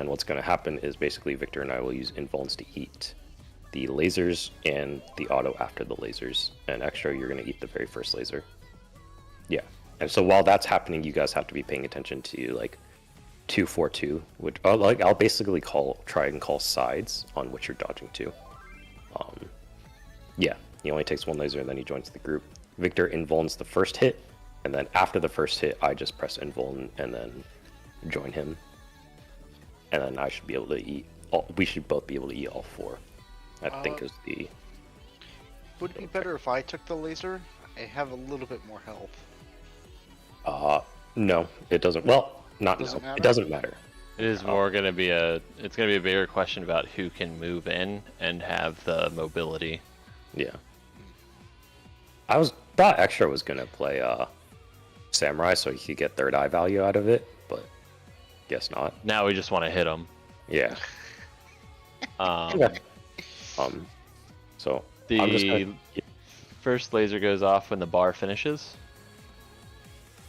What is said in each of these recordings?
And what's going to happen is basically Victor and I will use invulns to eat the lasers and the auto after the lasers. And extra, you're going to eat the very first laser. Yeah. And so while that's happening, you guys have to be paying attention to like 2-4-2, which I'll basically try and call sides on which you're dodging to. Yeah, he only takes one laser and then he joins the group. Victor invulns the first hit, and then after the first hit, I just press invuln and then join him. And then I should be able to eat. We should both be able to eat all 4. I think is the. Would it be better if I took the laser? I have a little bit more health. No, it doesn't. Well, not Doesn't no. matter? It doesn't matter. It is more going to be it's going to be a bigger question about who can move in and have the mobility. Yeah. I thought extra was gonna play samurai so he could get third eye value out of it, but guess not. Now we just want to hit him. Yeah. Um, So the I'm just gonna, first laser goes off when the bar finishes.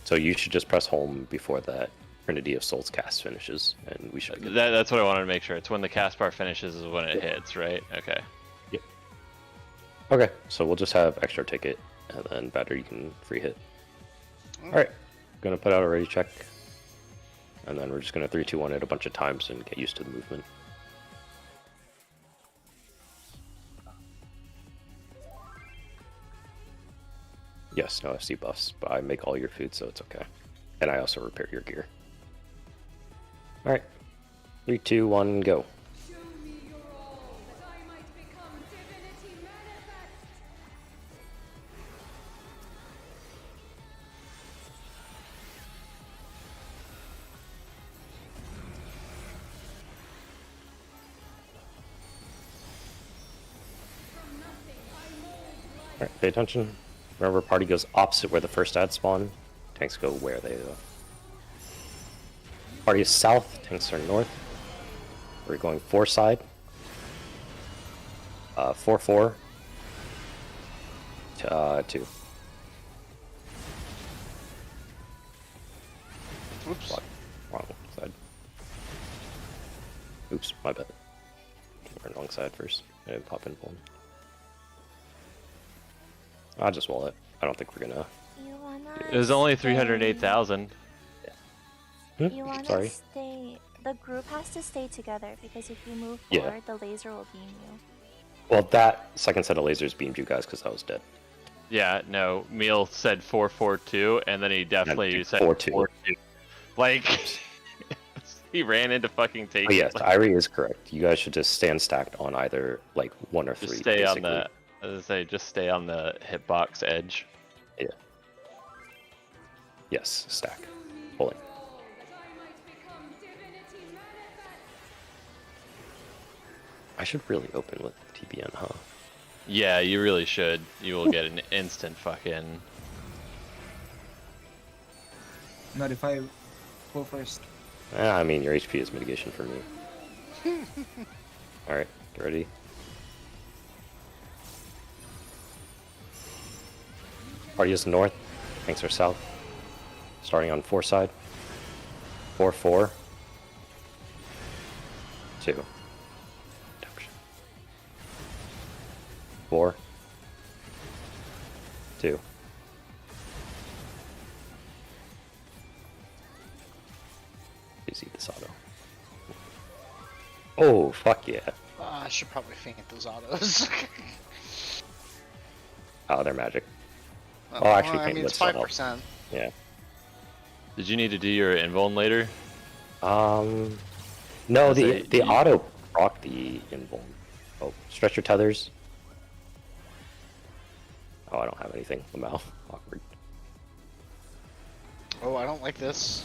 so you should just press home before that Trinity of Souls cast finishes, and we should get That's what I wanted to make sure. It's when the cast bar finishes is when it hits, right? Okay. Okay, so we'll just have extra ticket, and then Badger you can free hit. Alright, gonna put out a ready check, and then we're just gonna 3-2-1 it a bunch of times and get used to the movement. Yes, no FC buffs, but I make all your food, so it's okay. And I also repair your gear. Alright, 3, 2, 1, go. Show me your all, that I might become divinity manifest. From nothing I mold life. Alright, pay attention. Remember, party goes opposite where the first ad spawn. Tanks go where they go. Party is south, tanks are north. We're going 4 side. 4-4. 2. Oops. What? Wrong side. Oops, my bad. We're wrong side first. I didn't pop in one. I'll just wall it. I don't think we're gonna. You wanna It was only stay- 308,000. You wanna Sorry. stay. The group has to stay together because if you move Yeah. forward, the laser will beam you. Well, that second set of lasers beamed you guys because I was dead. Yeah, no. Meal said 442, and then he definitely said 4-2. 4-2. Like, he ran into fucking take. Oh yes, like, Irie is correct. You guys should just stand stacked on either like 1 or 3. just stay on basically. the. As I say, just stay on the hitbox edge. Yeah. Yes, stack. Pulling. All, that I might become divinity manifest. I should really open with TBN, huh? Yeah, you really should. You will get an instant fucking. Not if I go first. I mean, your HP is mitigation for me. Alright, get ready. Party is north, tanks are south. Starting on 4 side. 4-4. 2. 4. 2. Please eat this auto. Oh, fuck yeah. I should probably feint those autos. Oh, they're magic. Oh, actually, I feint mean, would it's still help. 5%. Yeah. Did you need to do your invuln later? No, I'd say the you- auto proc the invuln. Oh, stretch your tethers. Oh, I don't have anything. Lamau. Awkward. Oh, I don't like this.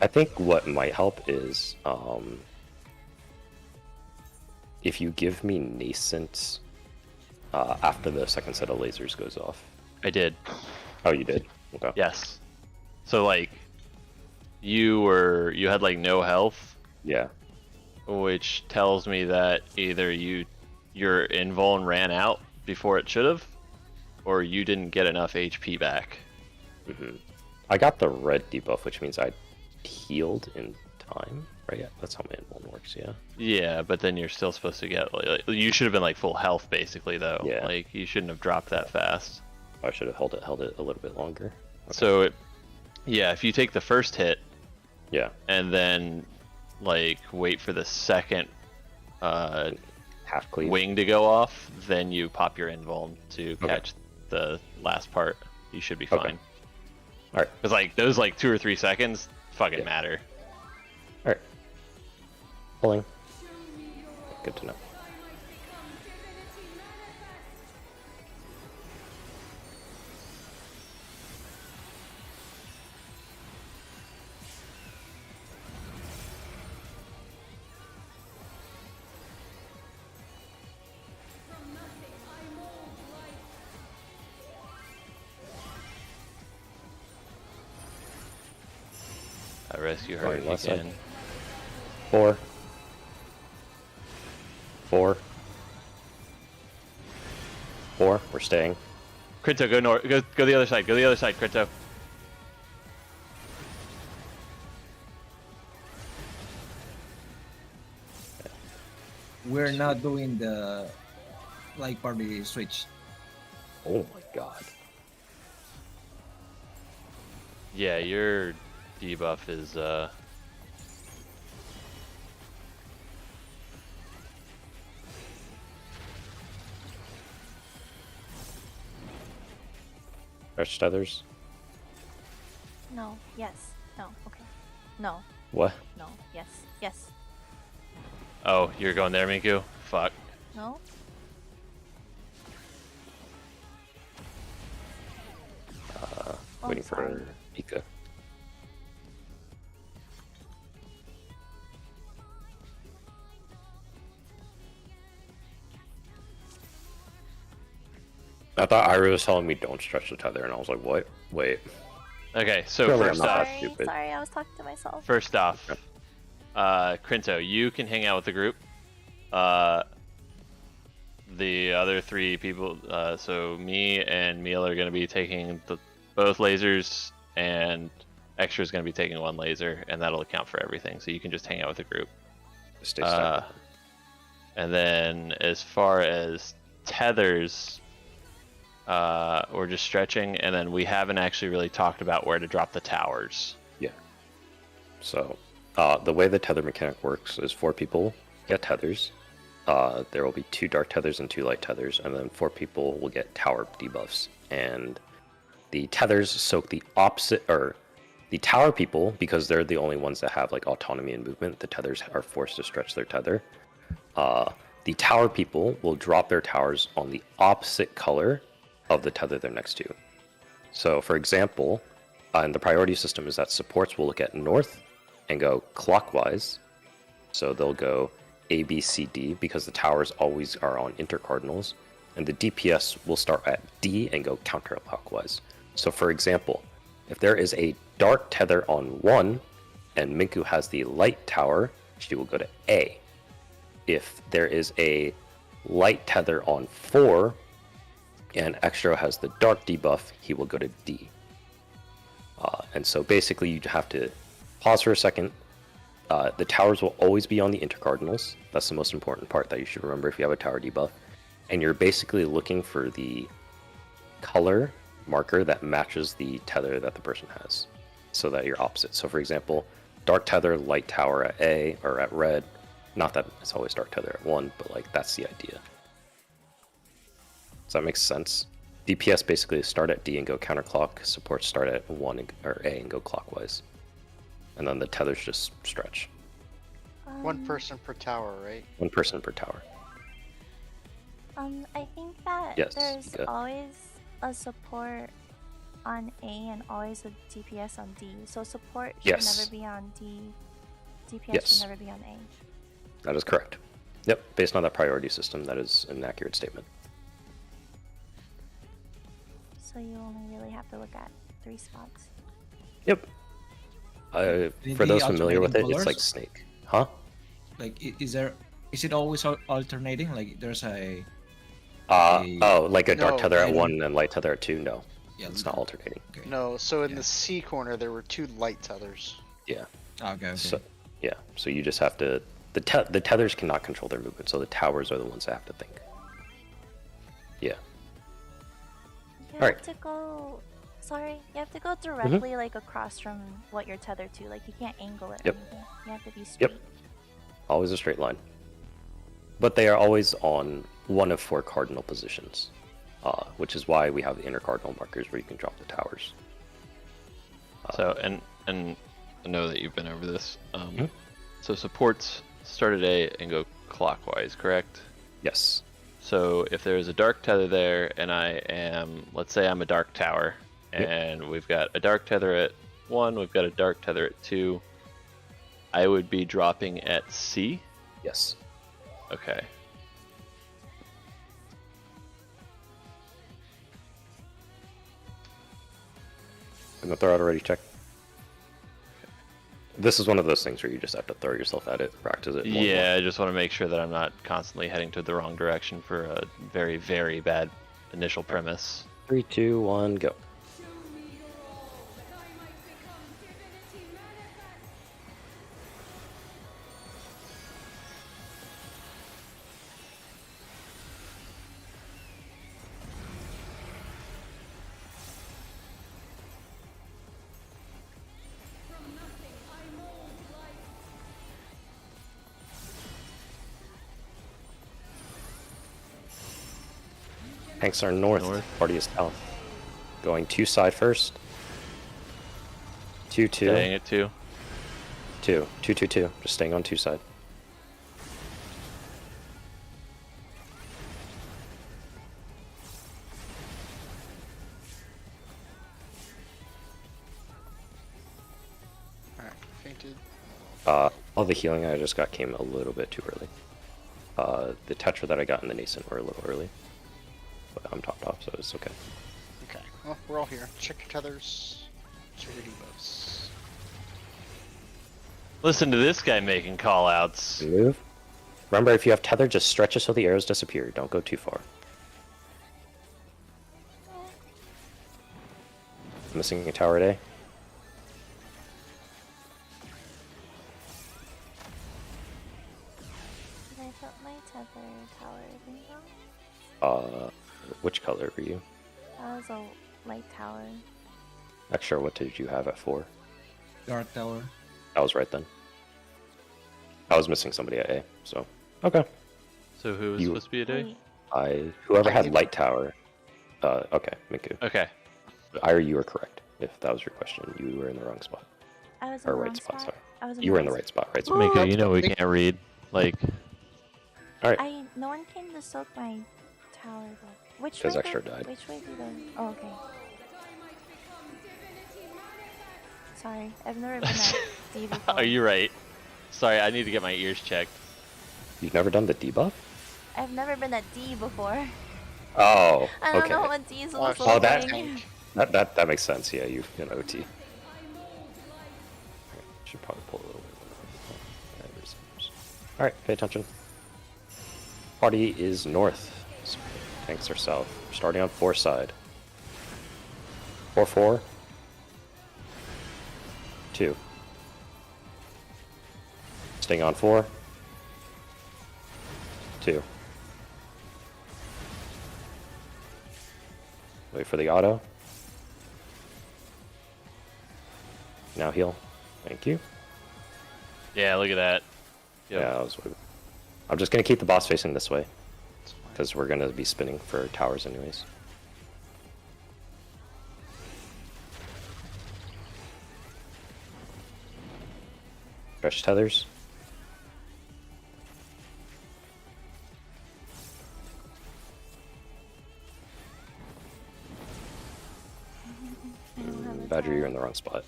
I think what might help is if you give me nascent after the second set of lasers goes off. I did. Oh, you did? Okay. Yes. So like, you had like no health, Yeah. which tells me that either your invuln ran out before it should have, or you didn't get enough HP back. I got the red debuff, which means I healed in time, right? Yeah, that's how Invuln works, yeah. Yeah, but then you're still supposed to get like you should have been like full health basically though. Yeah. Like you shouldn't have dropped that fast. I should have held it a little bit longer. Okay. So yeah, if you take the first hit Yeah, and then like wait for the second half cleave. wing to go off, then you pop your invuln to catch the last part. You should be Okay. fine. Alright, Because like those like 2 or 3 seconds fucking Yeah. matter. alright. Pulling. Good to know. I rescue her Alright, if you left side. can. 4. 4. 4. We're staying. Crypto, go north. Go the other side. Go the other side, Crypto. We're not doing the like party switch. Oh my god. Yeah, your debuff is Stretch tethers. No. Yes. No. Okay. No. What? No. Yes. Yes. Oh, you're going there, Miku? Fuck. No. Oh, Waiting sorry. for Pika. I thought Ira was telling me don't stretch the tether, and I was like, what? Wait. Okay, so Really, first I'm not off, that Sorry. stupid. Sorry. I was talking to myself. first off, Crinto, you can hang out with the group. The other 3 people, so me and Meal are going to be taking both lasers, and Extra is going to be taking 1 laser, and that'll account for everything. So you can just hang out with the group. Stay stuck. And then as far as tethers, we're just stretching, and then we haven't actually really talked about where to drop the towers. So, the way the tether mechanic works is 4 people get tethers. There will be 2 dark tethers and 2 light tethers, and then 4 people will get tower debuffs. And the tethers soak the opposite, or the tower people, because they're the only ones that have like autonomy and movement. The tethers are forced to stretch their tether. The tower people will drop their towers on the opposite color of the tether they're next to. So, for example, in the priority system is that supports will look at north and go clockwise. So they'll go A, B, C, D because the towers always are on intercardinals. And the DPS will start at D and go counterclockwise. So, for example, if there is a dark tether on 1 and Minku has the light tower, she will go to A. If there is a light tether on 4 and Extra has the dark debuff, he will go to D. And so basically you have to pause for a second. The towers will always be on the intercardinals. That's the most important part that you should remember if you have a tower debuff. And you're basically looking for the color marker that matches the tether that the person has, so that you're opposite. So for example, dark tether, light tower at A or at red. Not that it's always dark tether at 1, but like that's the idea. Does that make sense? DPS basically start at D and go counterclock. Supports start at 1 or A and go clockwise. And then the tethers just stretch. 1 person per tower, right? 1 person per tower. I think that Yes, there's Pika. always a support on A and always a DPS on D. So support should Yes. never be on D. DPS Yes. should never be on A. That is correct. Yep, based on that priority system, that is an accurate statement. So you only really have to look at 3 spots. Yep. For those familiar with it, alternating it's like colors? Snake. Huh? Like, is it always alternating? Like, there's a Oh, like a dark No, tether at I 1 and light tether at 2? No. Yeah, It's not alternating. Okay. No, so in Yeah. the C corner there were 2 light tethers. Yeah. Okay. So yeah. So you just have to. The tethers cannot control their movement, so the towers are the ones that have to think. Yeah. You Alright. have to go. Sorry, you have to go directly like across from what you're tethered to. Like you can't angle it. Or Yep. anything. You have to be straight. Yep. Always a straight line. But they are always on one of 4 cardinal positions, which is why we have the inner cardinal markers where you can drop the towers. So and I know that you've been over this. Mhm. So supports start at A and go clockwise, correct? Yes. So if there's a dark tether there, and I am, let's say I'm a dark tower, Yep. and we've got a dark tether at 1, we've got a dark tether at 2. I would be dropping at C. Yes. Okay. And the throw out already checked. This is one of those things where you just have to throw yourself at it, practice it. more and more. Yeah, I just want to make sure that I'm not constantly heading to the wrong direction for a very, very bad initial premise. 3, 2, 1, go. Show me your all, that I might become divinity manifest. From nothing I mold life. Tanks are north, North. party is south. Going 2 side first. 2, 2. Staying at 2. 2, 2, 2, 2. Just staying on 2 side. Alright, fainted. All the healing I just got came a little bit too early. The Tetra that I got in the Nascent were a little early. But I'm topped off, so it's okay. Okay, well, we're all here. Check your tethers. Check your debuffs. Listen to this guy making callouts. Move. Remember, if you have tether, just stretch it so the arrows disappear. Don't go too far. Missing a tower at A. Did I put my tether tower thing on? Which color were you? That was a light tower. Extra, what did you have at 4? Dark Tower. I was right then. I was missing somebody at A, so. Okay. So who was You- supposed to be a day? Wait, Whoever I had gave- light tower. Okay, Miku. Okay. You were correct. If that was your question, you were in the wrong spot. I was in Or the right wrong spot, sorry. I was in You were in the wrong right spot, right Ooh. spot. Miko, you know we can't read. Like, No one came to soak my tower though. Which 'Cause way Extra did, died. Which way did I? Oh, okay. That I might become divinity manifest. Sorry, I've never been at D before. are you right? Sorry, I need to get my ears checked. You've never done the debuff? I've never been at D before. Oh, I don't okay. know what D is Oh, Oh, that- like. That makes sense. Yeah, you've been OT. I mold life. Should probably pull a little bit. All right, pay attention. Party is north. So tanks are south. We're starting on 4 side. 4, 4. 2. Staying on 4. 2. Wait for the auto. Now heal. Thank you. Yeah, look at that. Yep. Yeah, I'm just gonna keep the boss facing this way It's fine. because we're gonna be spinning for towers anyways. Stretch tethers. I don't have a Badger, tower. you're in the wrong spot.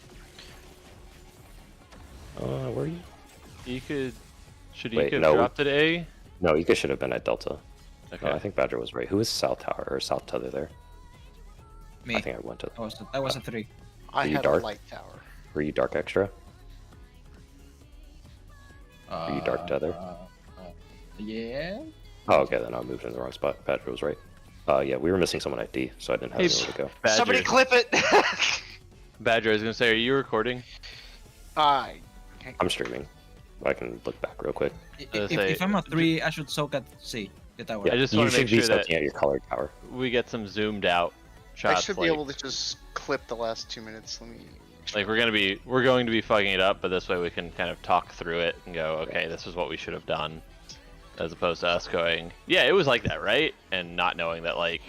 Where are you? You could. Should Wait, you have no. dropped at A? No, Ika should have been at Delta. Okay. No, I think Badger was right. Who is South Tower or South Tether there? Me. I think I went to. That was a 3. I Are you had dark? a light tower. Were you Dark Extra? Were you Dark Tether? Yeah. Oh, okay, then I moved in the wrong spot. Badger was right. Yeah, we were missing someone at D, so I didn't have Hey, anywhere to go. Badger, Somebody clip it. Badger, I was gonna say, are you recording? I I'm streaming. I can look back real quick. If I'm a 3, I should soak at C. The tower. Yeah, I just you wanna make should be sure that- soaking at your colored tower. We get some zoomed out shots. I should like, be able to just clip the last 2 minutes. Let me. like we're going to be fucking it up, but this way we can kind of talk through it and go, okay, this is what we should have done, as opposed to us going, yeah, it was like that, right? And not knowing that like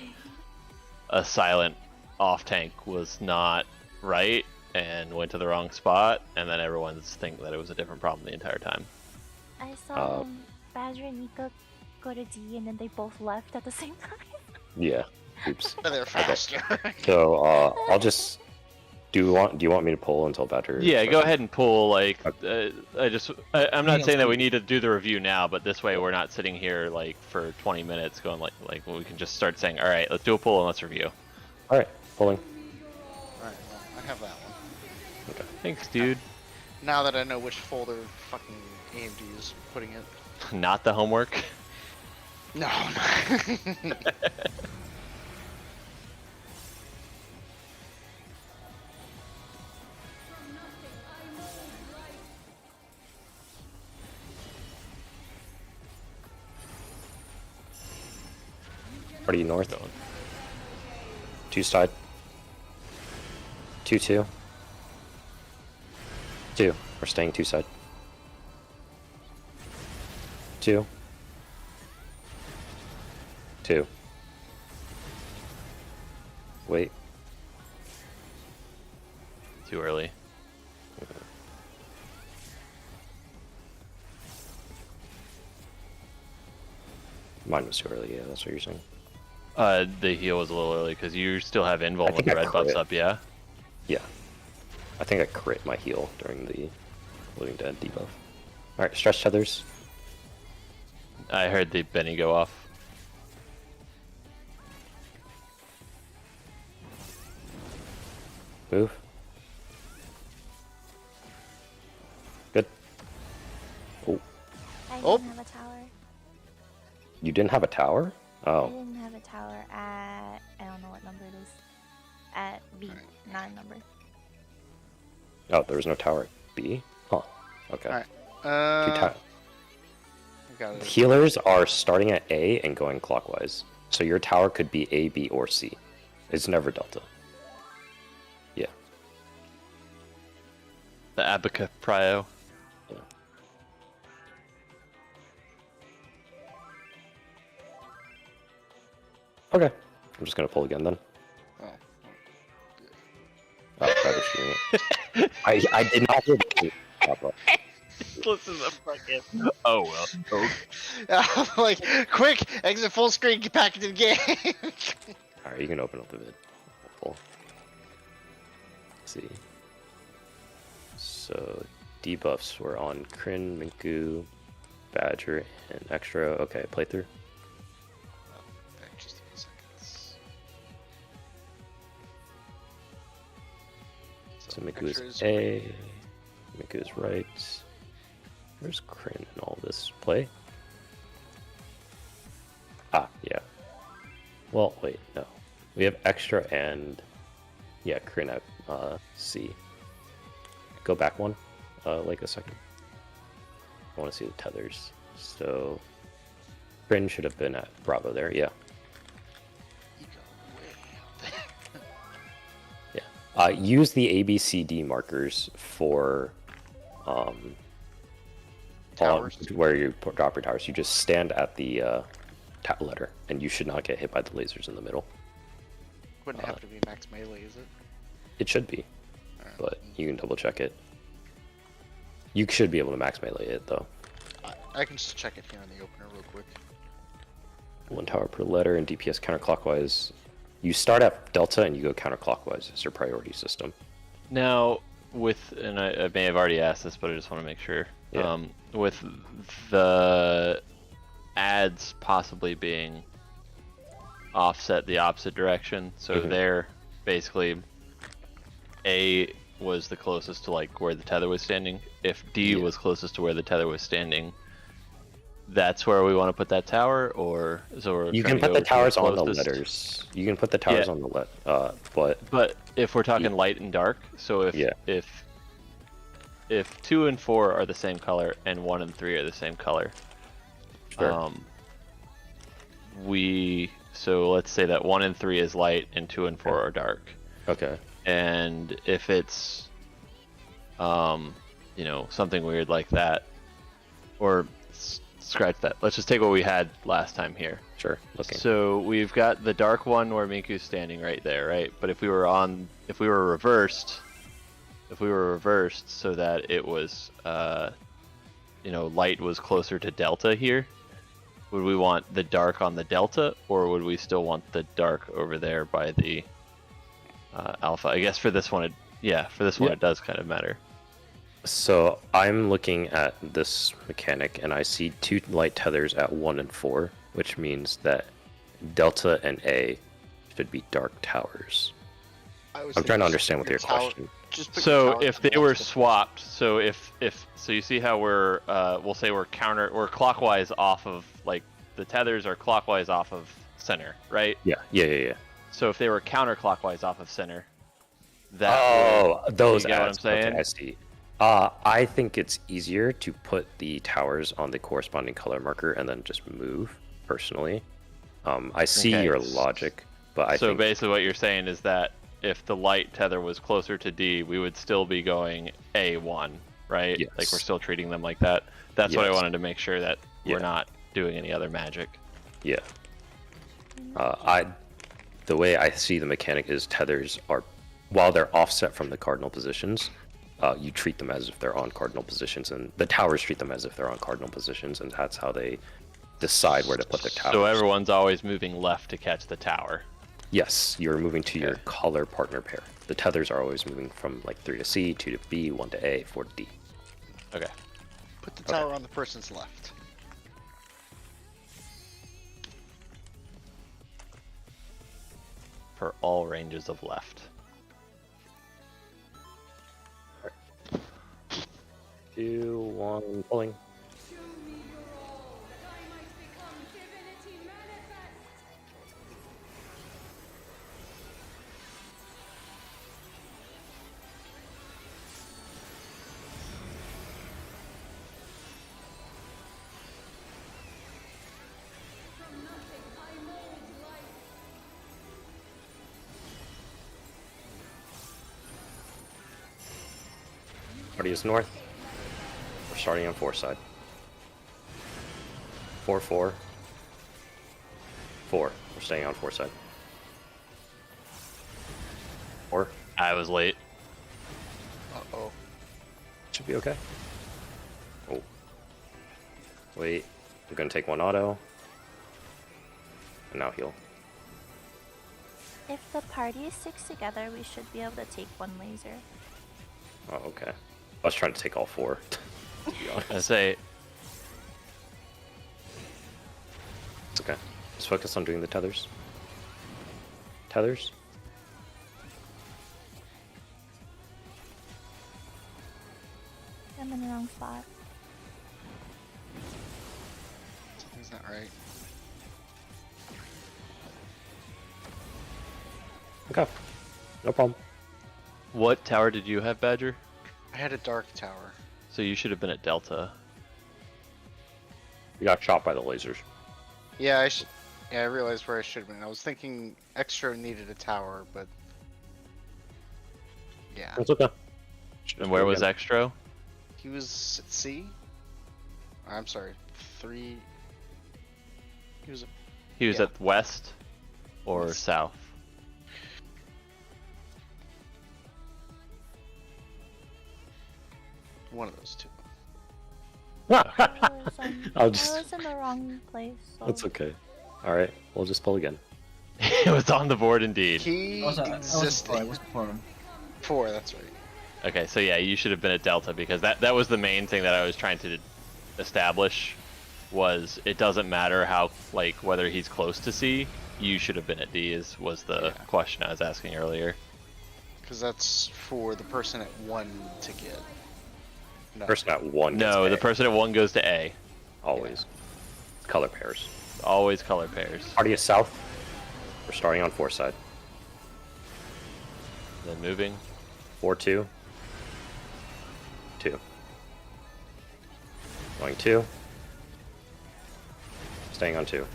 a silent off tank was not right and went to the wrong spot, and then everyone's think that it was a different problem the entire time. I saw Badger and Nika go to D, and then they both left at the same time. Yeah. Oops. They're faster. So I'll just. Do you want me to pull until Badger? Yeah, go ahead and pull. Like, I'm not else saying that do we you- need to do the review now, but this way we're not sitting here like for 20 minutes going like we can just start saying, all right, let's do a pull and let's review. All right, pulling. Alright, well, I have that one. Thanks, dude. Now that I know which folder fucking AMD is putting it. Not the homework. No. Party north. 2 side. 2-2. 2. We're staying 2 side. 2. 2. Wait. Too early. Mine was too early. Yeah, that's what you're saying. The heal was a little early because you still have invul with think the I red buffs crit. up, yeah? Yeah. I think I crit my heal during the Living Dead debuff. Alright, stretch tethers. I heard the Benny go off. Move. Good. Oh, I Oh. didn't have a tower. you didn't have a tower? I Oh, didn't have a tower at, I don't know what number it is. At B, 9 number. oh, there was no tower at B? Huh. Okay. Alright. Two I ti- got it. Healers are starting at A and going clockwise. So your tower could be A, B, or C. It's never Delta. Yeah. The Abaca Prio. Yeah. Okay. I'm just gonna pull again then. Oh. Oh, that was shooting it. I did not hear the pop up. Listen to fucking. Oh well. Oh. Like, quick, exit full screen, get back into the game. Alright, you can open up the vid. Pull. Let's see. So debuffs were on Kryn, Minku, Badger, and Extra. Okay, playthrough. Just a few seconds. So Miku Extra is A, Miku is right. Where's Kryn in all this play? Ah, yeah. Well, wait, no. We have Extra and yeah, Kryn at C. Go back one, like a second. I want to see the tethers. So Kryn should have been at Bravo there, yeah. You go way out there. Yeah. Use the ABCD markers for Towers. where you drop your towers. You just stand at the letter, and you should not get hit by the lasers in the middle. Wouldn't have to be max melee, is it? It should be, Alright. but you can double check it. You should be able to max melee it though. I can just check it here in the opener real quick. 1 tower per letter and DPS counterclockwise. You start at Delta and you go counterclockwise. It's your priority system. Now, and I may have already asked this, but I just want to make sure. Yeah. With the ads possibly being offset the opposite direction, so Mhm. they're basically A was the closest to like where the tether was standing. If D Yeah. was closest to where the tether was standing, that's where we want to put that tower, or so we're You trying can to put the go to towers on the closest? letters. You can put the towers Yeah. on the but But if we're talking light and dark, so Yeah. if 2 and 4 are the same color and 1 and 3 are the same color, sure. so let's say that 1 and 3 is light and 2 and 4 are dark. Okay. And if it's something weird like that, or scratch that, let's just take what we had last time here. Sure. Okay. So we've got the dark one where Miku's standing right there, right? But if we were reversed so that it was light was closer to delta here, would we want the dark on the delta, or would we still want the dark over there by the alpha? I guess for this one it does kind of matter. So I'm looking at this mechanic and I see 2 light tethers at 1 and 4, which means that Delta and A should be dark towers. I was I'm trying to thinking understand with your tower- question. Just put your So tower if to the they were left of- swapped, so if you see how we're we'll say we're clockwise off of, like, the tethers are clockwise off of center, right? Yeah. So if they were counterclockwise off of center, that Those you get what I'm ads. saying? Okay, I see. I think it's easier to put the towers on the corresponding color marker and then just move, personally. I see Okay. your logic, but I so think basically what you're saying is that if the light tether was closer to D, we would still be going A1, right? Yes. Like, we're still treating them like that. That's what I Yes. wanted to make sure that Yeah. we're not doing any other magic. yeah. The way I see the mechanic is tethers are, while they're offset from the cardinal positions, you treat them as if they're on cardinal positions, and the towers treat them as if they're on cardinal positions, and that's how they decide where to put their towers. So everyone's always moving left to catch the tower. Yes, you're moving to your color partner pair. The tethers are always moving from like 3 to C, 2 to B, 1 to A, 4 to D. Okay. Put the tower on the person's left. For all ranges of left. 2, 1, pulling. Show me your all, that I might become divinity manifest. From nothing I mold life. Party is north. We're starting on 4 side. 4, 4. 4. We're staying on 4 side. 4. I was late. Uh-oh. Should be okay. Oh. Wait. I'm gonna take 1 auto. And now heal. If the party sticks together, we should be able to take 1 laser. Oh, okay. I was trying to take all 4. To be honest. I say, It's okay. Just focus on doing the tethers. Tethers? I'm in the wrong spot. Something's not right. Okay. No problem. what tower did you have, Badger? I had a dark tower. So you should have been at Delta. You got shot by the lasers. Yeah, I realized where I should have been. I was thinking Extra needed a tower, but yeah, That's okay. And where was Extro? he was at C. I'm sorry, 3. He was. He was Yeah. at west or West. south? One of those two. I I'll just. was in the wrong place. So. That's okay. All right, we'll just pull again. It was on the board indeed. He I was 4. I existing. was 4. 4, that's right. Okay, so yeah, you should have been at Delta because that was the main thing that I was trying to establish was it doesn't matter how, like, whether he's close to C, you should have been at D was the question I was asking earlier. Because that's for the person at 1 to get. No. Person at 1. No, gets the A, person at 1 goes to A. always. color pairs. Always color pairs. Party is south. We're starting on 4 side. Then moving. 4-2. 2. Going 2. Staying on 2.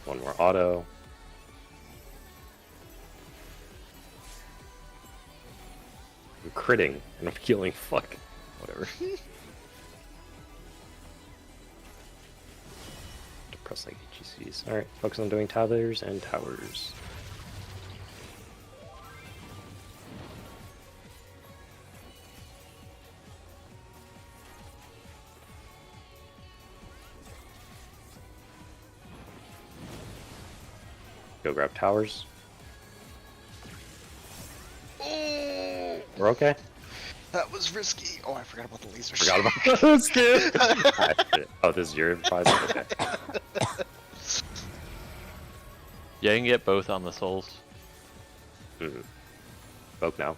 1 more auto. I'm critting and I'm healing. Fuck. Whatever. Depress like HGCs. Alright, focus on doing towers and towers. Go grab towers. We're okay. That was risky. Oh, I forgot about the lasers. Forgot about those, dude. Oh, this is your advisor? Okay. Yeah, you can get both on the souls. Mm-hmm. Vote now.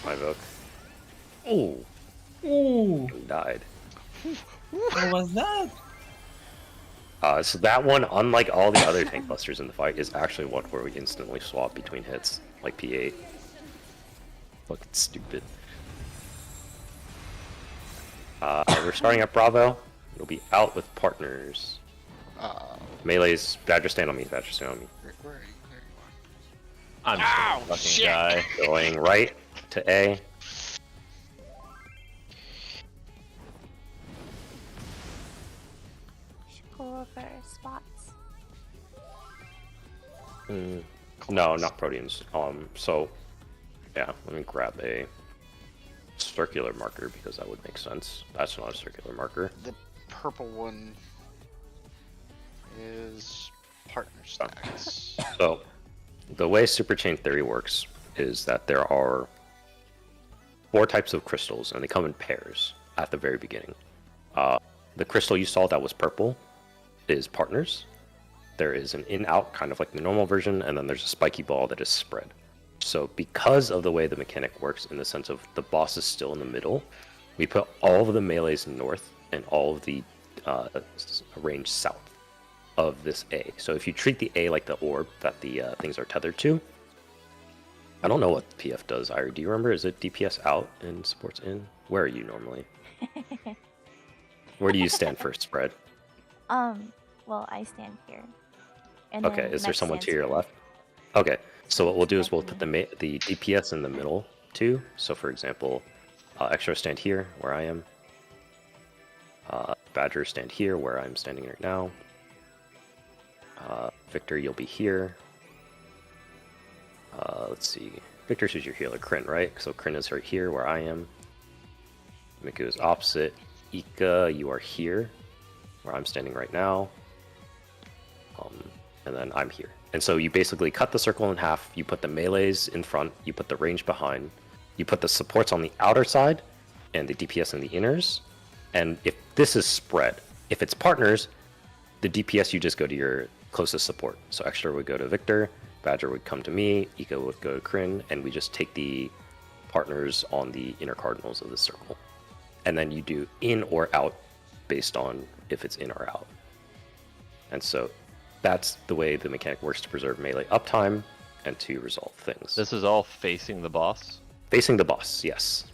My vote. Ooh. Ooh, Died. what was that? So that one, unlike all the other tank busters in the fight, is actually one where we instantly swap between hits, like P8. Fucking stupid. We're starting at Bravo. It'll be out with partners. Melee's Badger, stand on me. Badger, stand on me. Where are you? There you I'm Ow, just a fucking shit. guy. Going right to A. Should go over spots. No, not proteins. So, yeah, let me grab a circular marker because that would make sense. That's not a circular marker. The purple one is partner stacks. So, the way super chain theory works is that there are 4 types of crystals, and they come in pairs at the very beginning. The crystal you saw that was purple is partners. There is an in-out, kind of like the normal version, and then there's a spiky ball that is spread. So because of the way the mechanic works, in the sense of the boss is still in the middle, we put all of the melees north and all of the range south of this A. So if you treat the A like the orb that the things are tethered to, I don't know what PF does. Ira, do you remember? Is it DPS out and supports in? Where are you normally? Where do you stand first, spread? Well, I stand here. And Okay, then is there Mech someone to stands your here. left? Okay, so what we'll do is we'll put the DPS in the middle too. So for example, Extra stand here where I am. Badger stand here where I'm standing right now. Victor, you'll be here. Let's see. Victor's is your healer, Kryn, right? So Kryn is right here where I am. Miku is opposite. Ika, you are here where I'm standing right now. And then I'm here. And so you basically cut the circle in half, you put the melees in front, you put the range behind, you put the supports on the outer side, and the DPS in the inners. And if this is spread, if it's partners, the DPS you just go to your closest support. So Extra would go to Victor, Badger would come to me, Ika would go to Kryn, and we just take the partners on the inner cardinals of the circle. And then you do in or out based on if it's in or out. And so that's the way the mechanic works to preserve melee uptime and to resolve things. This is all facing the boss. Facing the boss, yes.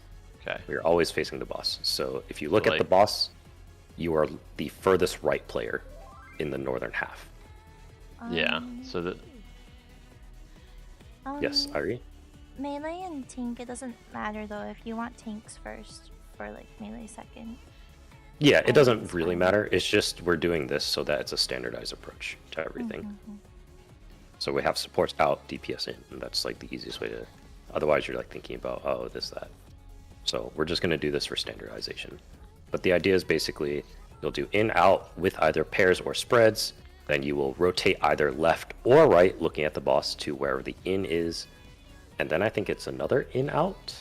Okay. We are always facing the boss. So if you look So, at the boss, you are the furthest right player in the northern half. Yeah. So that Yes, Irie? Melee and tank, it doesn't matter though if you want tanks first or like melee second. Yeah, it Oh, doesn't that's really fine. matter. It's just we're doing this so that it's a standardized approach to everything. Mhm. So we have supports out, DPS in, and that's like the easiest way to. Otherwise, you're like thinking about, oh, this, that. So we're just going to do this for standardization. But the idea is basically you'll do in, out with either pairs or spreads. Then you will rotate either left or right, looking at the boss to wherever the in is. And then I think it's another in, out.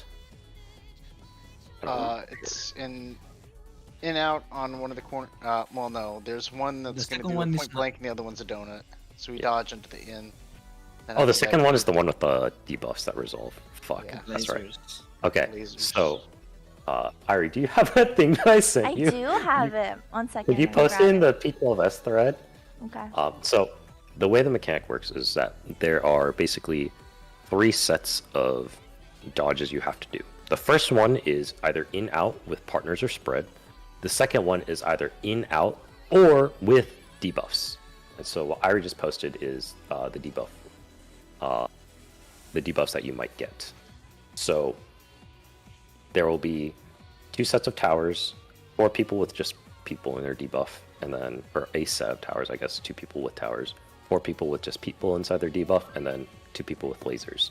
I don't know. It's in out on one of the corner. Well, no, there's one that's The going to second do one a is point not- blank, and the other one's a donut. So we Yeah. dodge into the in. And Oh, the after second that, one is the one with the debuffs that resolve. Fuck, Yeah. that's right. Lasers. Okay, Lasers. so, Irie, do you have that thing that I sent I you? do have it. 1 second. Could you let me post it grab in the P12S thread? Okay. So, the way the mechanic works is that there are basically 3 sets of dodges you have to do. The first one is either in-out with partners or spread. The second one is either in-out or with debuffs. And so what Irie just posted is the debuffs that you might get. So there will be 2 sets of towers, 4 people with just people in their debuff, and then, or a set of towers, I guess, 2 people with towers, 4 people with just people inside their debuff, and then 2 people with lasers.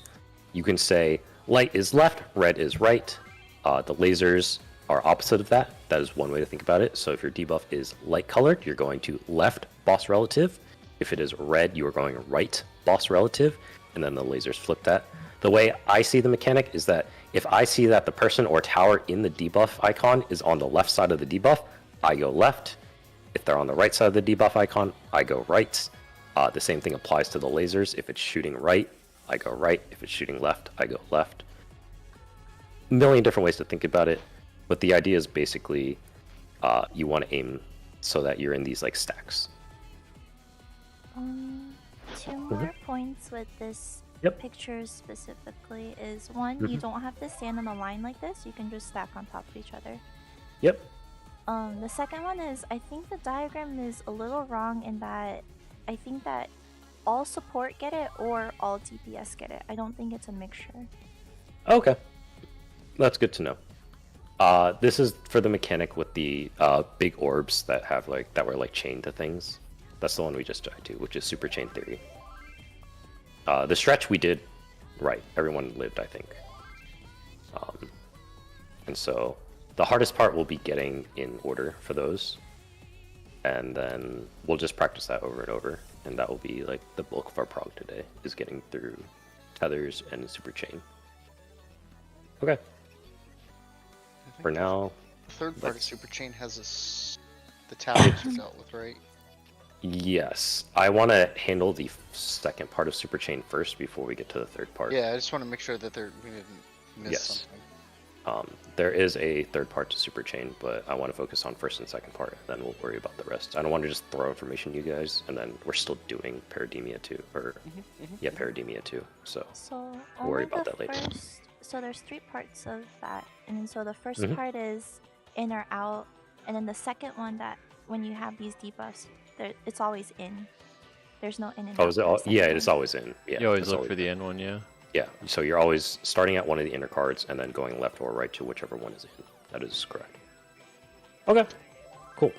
You can say light is left, red is right. The lasers are opposite of that. That is one way to think about it. So if your debuff is light colored, you're going to left boss relative. If it is red, you are going right boss relative, and then the lasers flip that. The way I see the mechanic is that if I see that the person or tower in the debuff icon is on the left side of the debuff, I go left. If they're on the right side of the debuff icon, I go right. The same thing applies to the lasers. If it's shooting right, I go right. If it's shooting left, I go left. A million different ways to think about it, but the idea is basically you want to aim so that you're in these like stacks. 2 more points with this Yep. picture specifically is one, you don't have to stand in a line like this. You can just stack on top of each other. Yep. The second one is I think the diagram is a little wrong in that I think that all support get it or all DPS get it. I don't think it's a mixture. Okay. That's good to know. This is for the mechanic with the big orbs that have like that were like chained to things. That's the one we just died to, which is super chain theory. The stretch we did right. Everyone lived, I think. And so the hardest part will be getting in order for those. And then we'll just practice that over and over. And that will be like the bulk of our prog today, is getting through tethers and super chain. Okay. I think For now, the third part of let's- Super Chain has the towers are dealt with, right? yes. I want to handle the second part of super chain first before we get to the third part. Yeah, I just want to make sure that we didn't miss Yes. something. There is a third part to super chain, but I want to focus on first and second part, and then we'll worry about the rest. I don't want to just throw information to you guys, and then we're still doing Parademia 2, or yeah, Parademia 2. So So We'll worry only about the that later. first. So there's 3 parts of that, and then so the 1st Mhm. part is in or out, and then the second one that when you have these debuffs, it's always in. There's no in and oh, out. is it for the all? second Yeah, one. it's always in. Yeah, You always it's look for the end one, yeah. Yeah, so you're always starting at one of the inner cards and then going left or right to whichever one is in. That is correct. Okay, cool.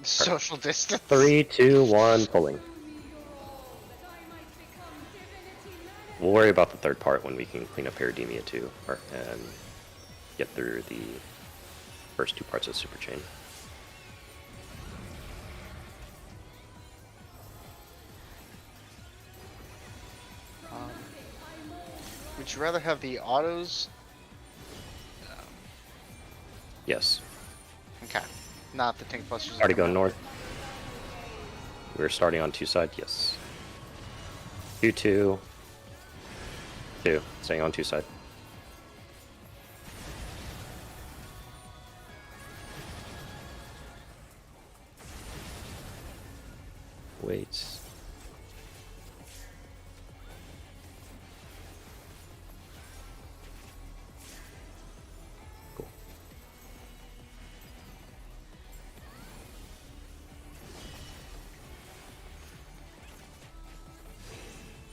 Social distance. 3, 2, 1, pulling. We'll worry about the third part when we can clean up Parademia 2 and get through the first 2 parts of Super Chain. Would you rather have the autos? Yes. Okay. Not the tank busters. Already going north. We're starting on 2 side, yes. 2, 2. 2. Staying on 2 side. Wait. Cool.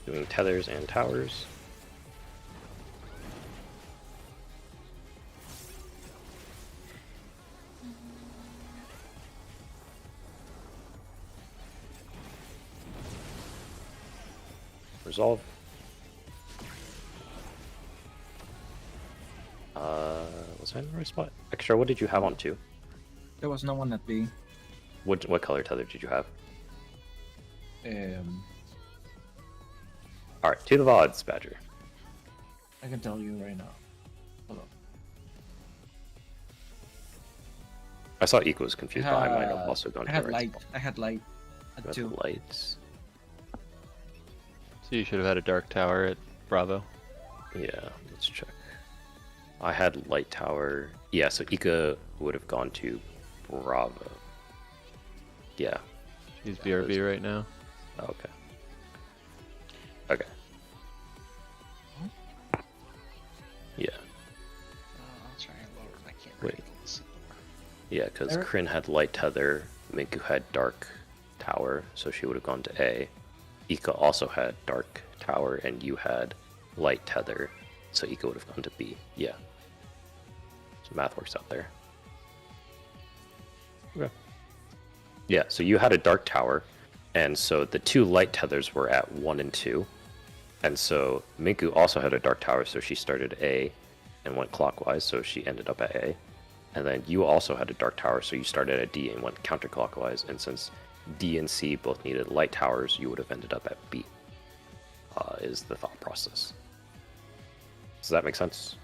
Doing tethers and towers. Resolve. Was I in the right spot? Extra, what did you have on 2? There was no one at B. What color tether did you have? Alright, to the VODs, Badger. I can tell you right now. Hold on. I saw Eco was confused, but I might have also gone I to had the right light. spot. I had light at Got 2. the lights. So you should have had a dark tower at Bravo. Yeah, let's check. I had light tower. Yeah, so Ika would have gone to Bravo. Yeah. He's Yeah, BRB those- right now. Okay. Okay. Yeah. I'll try and lower. I can't Wait. really see. Yeah, because Eric? Kryn had light tether, Minku had dark tower, so she would have gone to A. Ika also had dark tower, and you had light tether, so Ika would have gone to B. Yeah. So math works out there. Okay. Yeah, so you had a dark tower, and so the two light tethers were at 1 and 2. And so Minku also had a dark tower, so she started A and went clockwise, so she ended up at A. And then you also had a dark tower, so you started at D and went counterclockwise. And since D and C both needed light towers, you would have ended up at B, is the thought process. Does that make sense?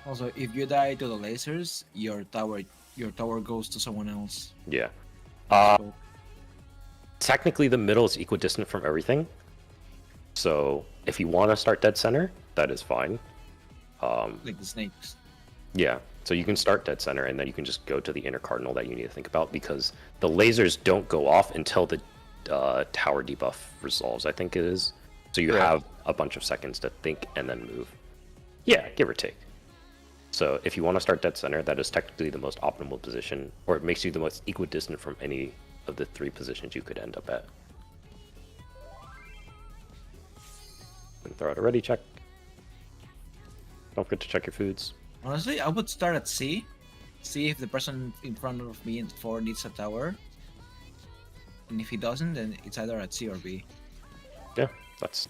Also, if you die to the lasers, your tower goes to someone else. Yeah. So, Technically, the middle is equidistant from everything. So if you want to start dead center, that is fine. like the snakes. Yeah, so you can start dead center, and then you can just go to the inner cardinal that you need to think about, because the lasers don't go off until the tower debuff resolves, I think it is. So you Correct. have a bunch of seconds to think and then move. Yeah, give or take. So if you want to start dead center, that is technically the most optimal position, or it makes you the most equidistant from any of the 3 positions you could end up at. And throw out a ready check. Don't forget to check your foods. Honestly, I would start at C. See if the person in front of me in 4 needs a tower. And if he doesn't, then it's either at C or B. Yeah, that's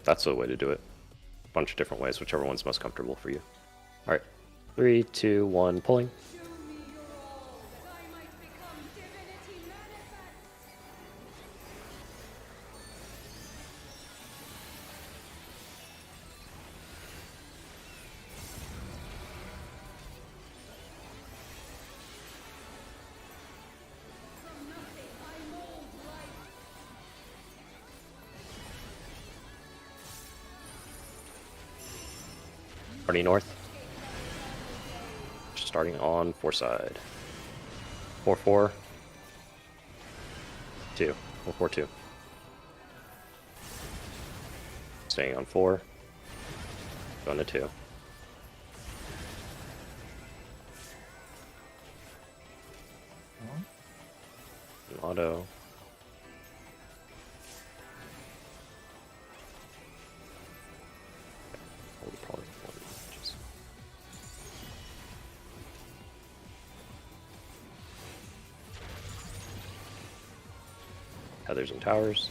that's a way to do it. Bunch of different ways, whichever one's most comfortable for you. All right, 3, 2, 1, pulling. Show me your all, that I might become divinity manifest. From nothing I mold life. Starting north. Starting on 4 side. 4, 4. 2. 4, 4, 2. Staying on 4. Going to 2. An auto. Probably one, just- Tethers and towers.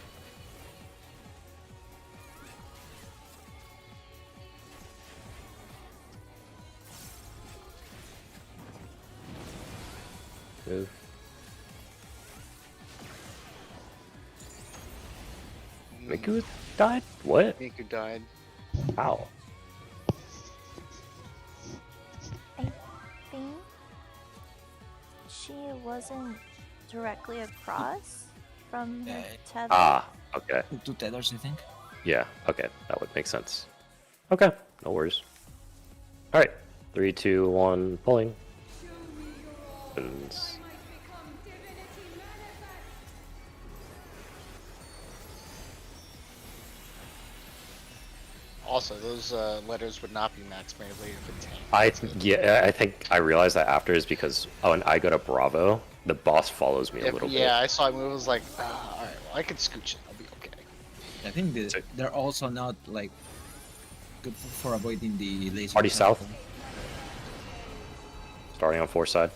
Move. Miku died? What? Miku died. How? I think she wasn't directly across from the Yeah. tether. Ah, okay. 2 tethers, I think. Yeah, okay. That would make sense. Okay, no worries. Alright. 3, 2, 1, pulling. Show me your all, And that I might become divinity manifest. Also, those letters would not be max melee if it tanked. I think I realized that after is because when I go to Bravo, the boss follows me a little Yeah, I saw him move. I was like, all right, well, I can scooch it. I'll be okay. I think So- they're also not like good for avoiding the laser. Party cycle. south. bit. Starting on 4 side.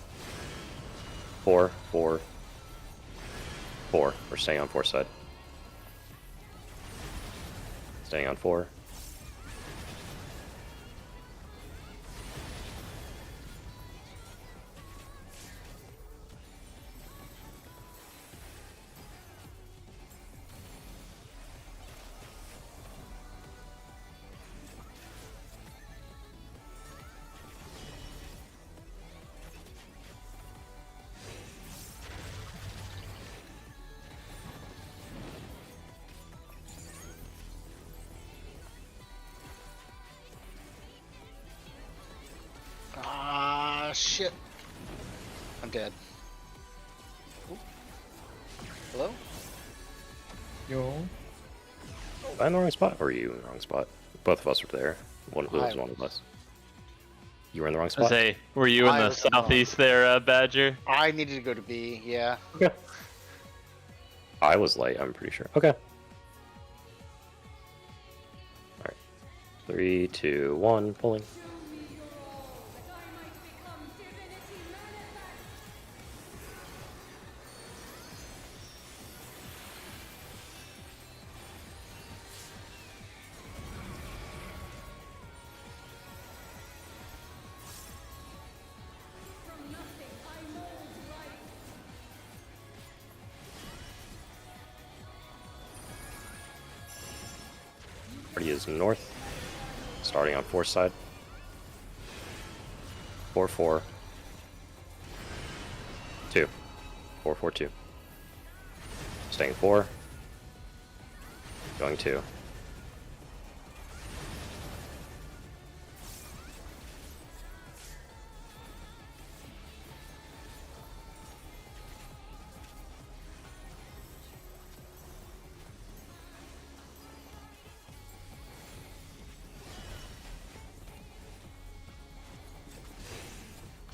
4, 4, 4. We're staying on 4 side. Staying on 4. shit. I'm dead. Oop. Hello? Yo. Am I in the wrong spot? Or are you in the wrong spot? Both of us were there. One of I was one of us. You were in the wrong I spot? say, were you in I the was in the wrong- southeast there, Badger? I needed to go to B, yeah. Okay. I was late, I'm pretty sure. Okay. Alright. 3, 2, 1, pulling. Show me your all, that I might become divinity manifest. From nothing I mold life. Party is north. Starting on 4 side. 4, 4. 2. 4, 4, 2. Staying 4. Going 2.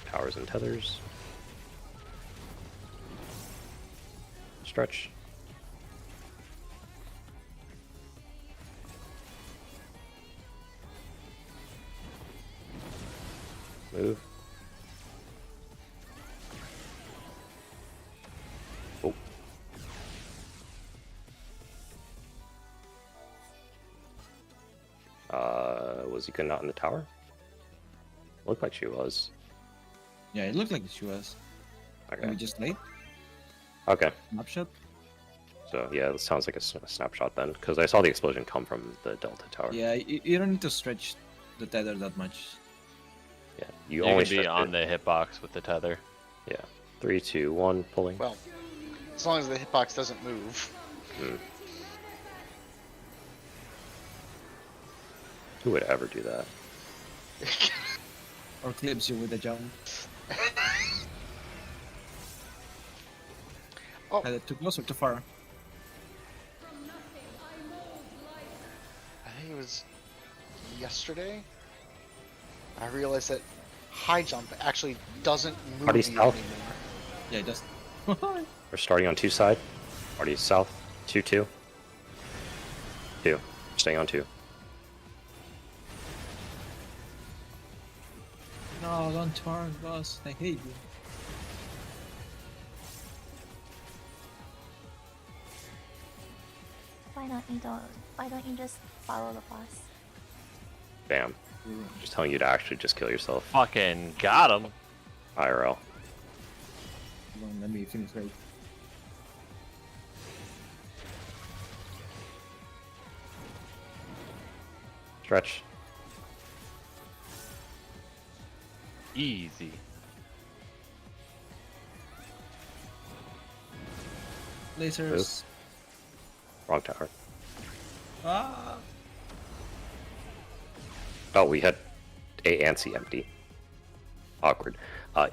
Powers and tethers. Stretch. Move. Oh. Was Ika not in the tower? Looked like she was. Yeah, it looked like she was. Okay. Maybe just late. Okay. Snapshot. So yeah, it sounds like a snapshot then, because I saw the explosion come from the Delta Tower. Yeah, you don't need to stretch the tether that much. Yeah. You only can be stretch on it. the hitbox with the tether. Yeah. 3, 2, 1, pulling. Well, as long as the hitbox doesn't move. Hmm. Who would ever do that? Or clips you with a jump. Oh. Either too close or too far. From nothing I mold life. I think it was yesterday. I realized that high jump actually doesn't move Party you south. anymore. Yeah, just. We're starting on 2 side. Party south. 2, 2. 2. Staying on 2. No, don't turn, boss. I hate you. Why don't you just follow the boss? Bam. Just telling you to actually just kill yourself. Fucking got him. IRL. Come on, let me finish right. Stretch. Easy. Lasers. Wrong tower. Ah. Oh, we had A and C empty. Awkward.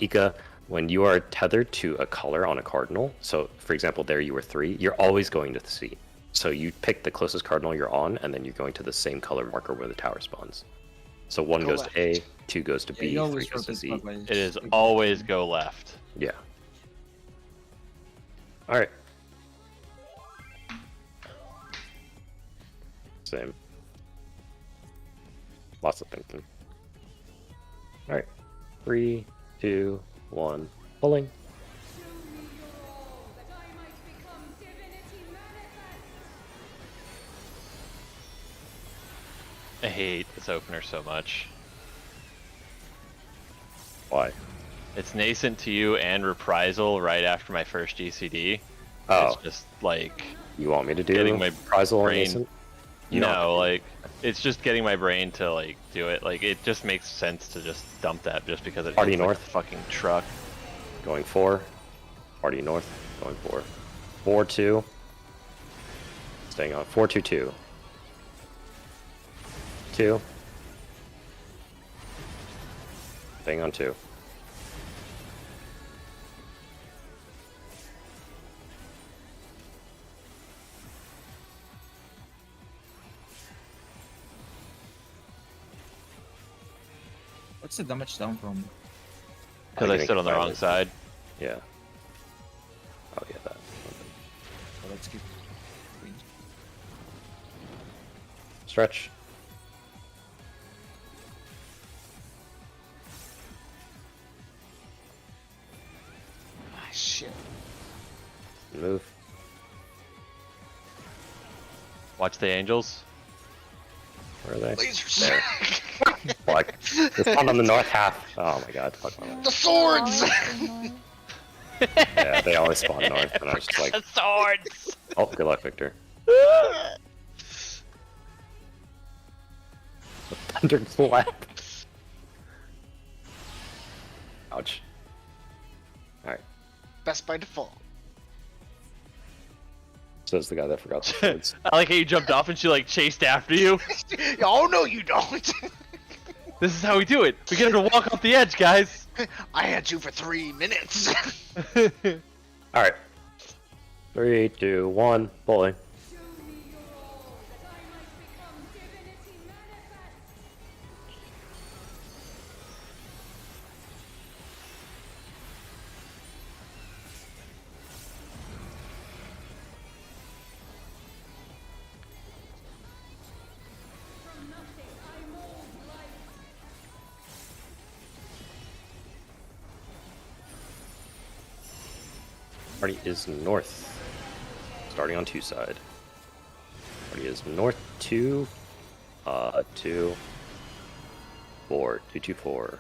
Ika, when you are tethered to a color on a cardinal, so for example, there you were 3, you're always going to C. So you pick the closest cardinal you're on, and then you're going to the same color marker where the tower spawns. So 1 Go goes left. to A, 2 goes to Yeah, B, you 3 always goes to rotate Z. clockwise. It is always go left. Yeah. Alright. Same. Lots of thinking. Alright. 3, 2, 1. Pulling. Show me your all, that I might become divinity manifest. I hate this opener so much. Why? It's nascent to you and reprisal right after my first GCD. Oh, It's just like you want me to do getting my reprisal on brain- Nascent? You don't have no, to. like it's just getting my brain to like do it. Like it just makes sense to just dump that just because it Party hits like north. a fucking truck. Going 4. Party north. Going 4. 4, 2. Staying on 4, 2, 2. 2. Staying on 2. What's the damage down from? Because I stood on the wrong side. Yeah. Oh yeah, that. Oh, let's keep. Stretch. Ah, shit. Move. Watch the angels. Where are they? Lasers. There. Fuck. This one on the north half. Oh my god. Fuck my life. The swords. Yeah, they always spawn north, and I was just like, Swords! oh, good luck, Victor. Thunder clap. Ouch. Alright. Best by default. Says the guy that forgot the swords. I like how you jumped off and she like chased after you. Oh no, you don't. This is how we do it. We get her to walk off the edge, guys. I had you for 3 minutes. Alright. 3, 2, 1, bowling. Show me your all, that I might become divinity manifest. From nothing I mold life. Party is north. Starting on 2 side. Party is north 2, 2, 4, 2, 2, 4.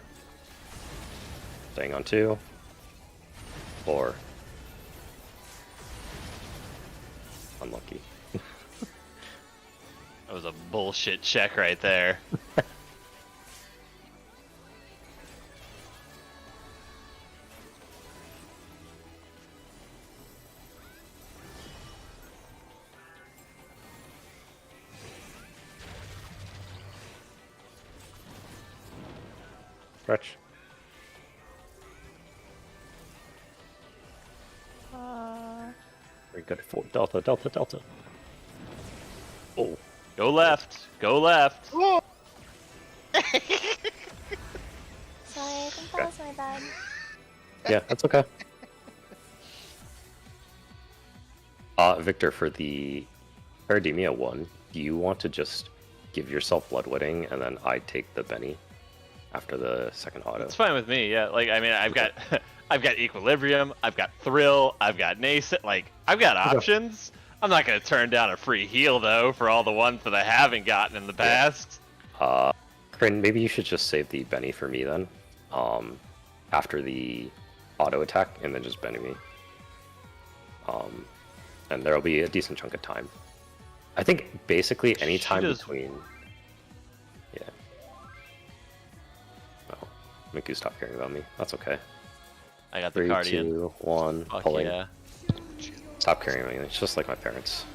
Staying on 2, 4. Unlucky. That was a bullshit check right there. Stretch. Very good. 4, Delta, Delta, Delta. Oh. Go left. Go left. Oh. Sorry, I think that was my bad. Yeah, that's okay. Victor, for the Parademia one, do you want to just give yourself Bloodwetting and then I take the Benny after the second auto? It's fine with me. Yeah. Like I mean, I've got, I've got Equilibrium. I've got Thrill. I've got Nascent. Like I've got options. I'm not gonna turn down a free heal though for all the ones that I haven't gotten in the past. Crane, maybe you should just save the Benny for me then. After the auto attack, and then just Benny me. And there'll be a decent chunk of time. I think basically any time between. Yeah. Oh, Miku stopped caring about me. That's okay. I got the 3, Guardian. 2, 1, Fuck pulling. yeah. Stop carrying me. It's just like my parents.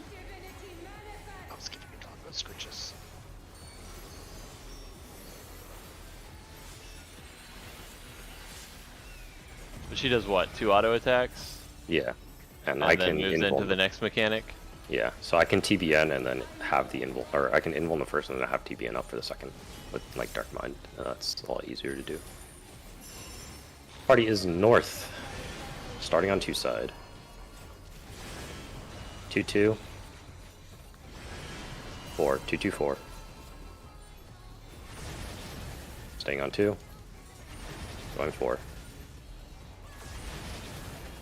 I was giving you doggo scritches. But she does what? 2 auto attacks, Yeah. And and I then can moves into invuln. the next mechanic. Yeah, so I can TBN and then have the invul, or I can invuln the first and then have TBN up for the second with like Dark Mind. That's a lot easier to do. Party is north, starting on 2 side. 2, 2, 4, 2, 2, 4. Staying on 2, going 4.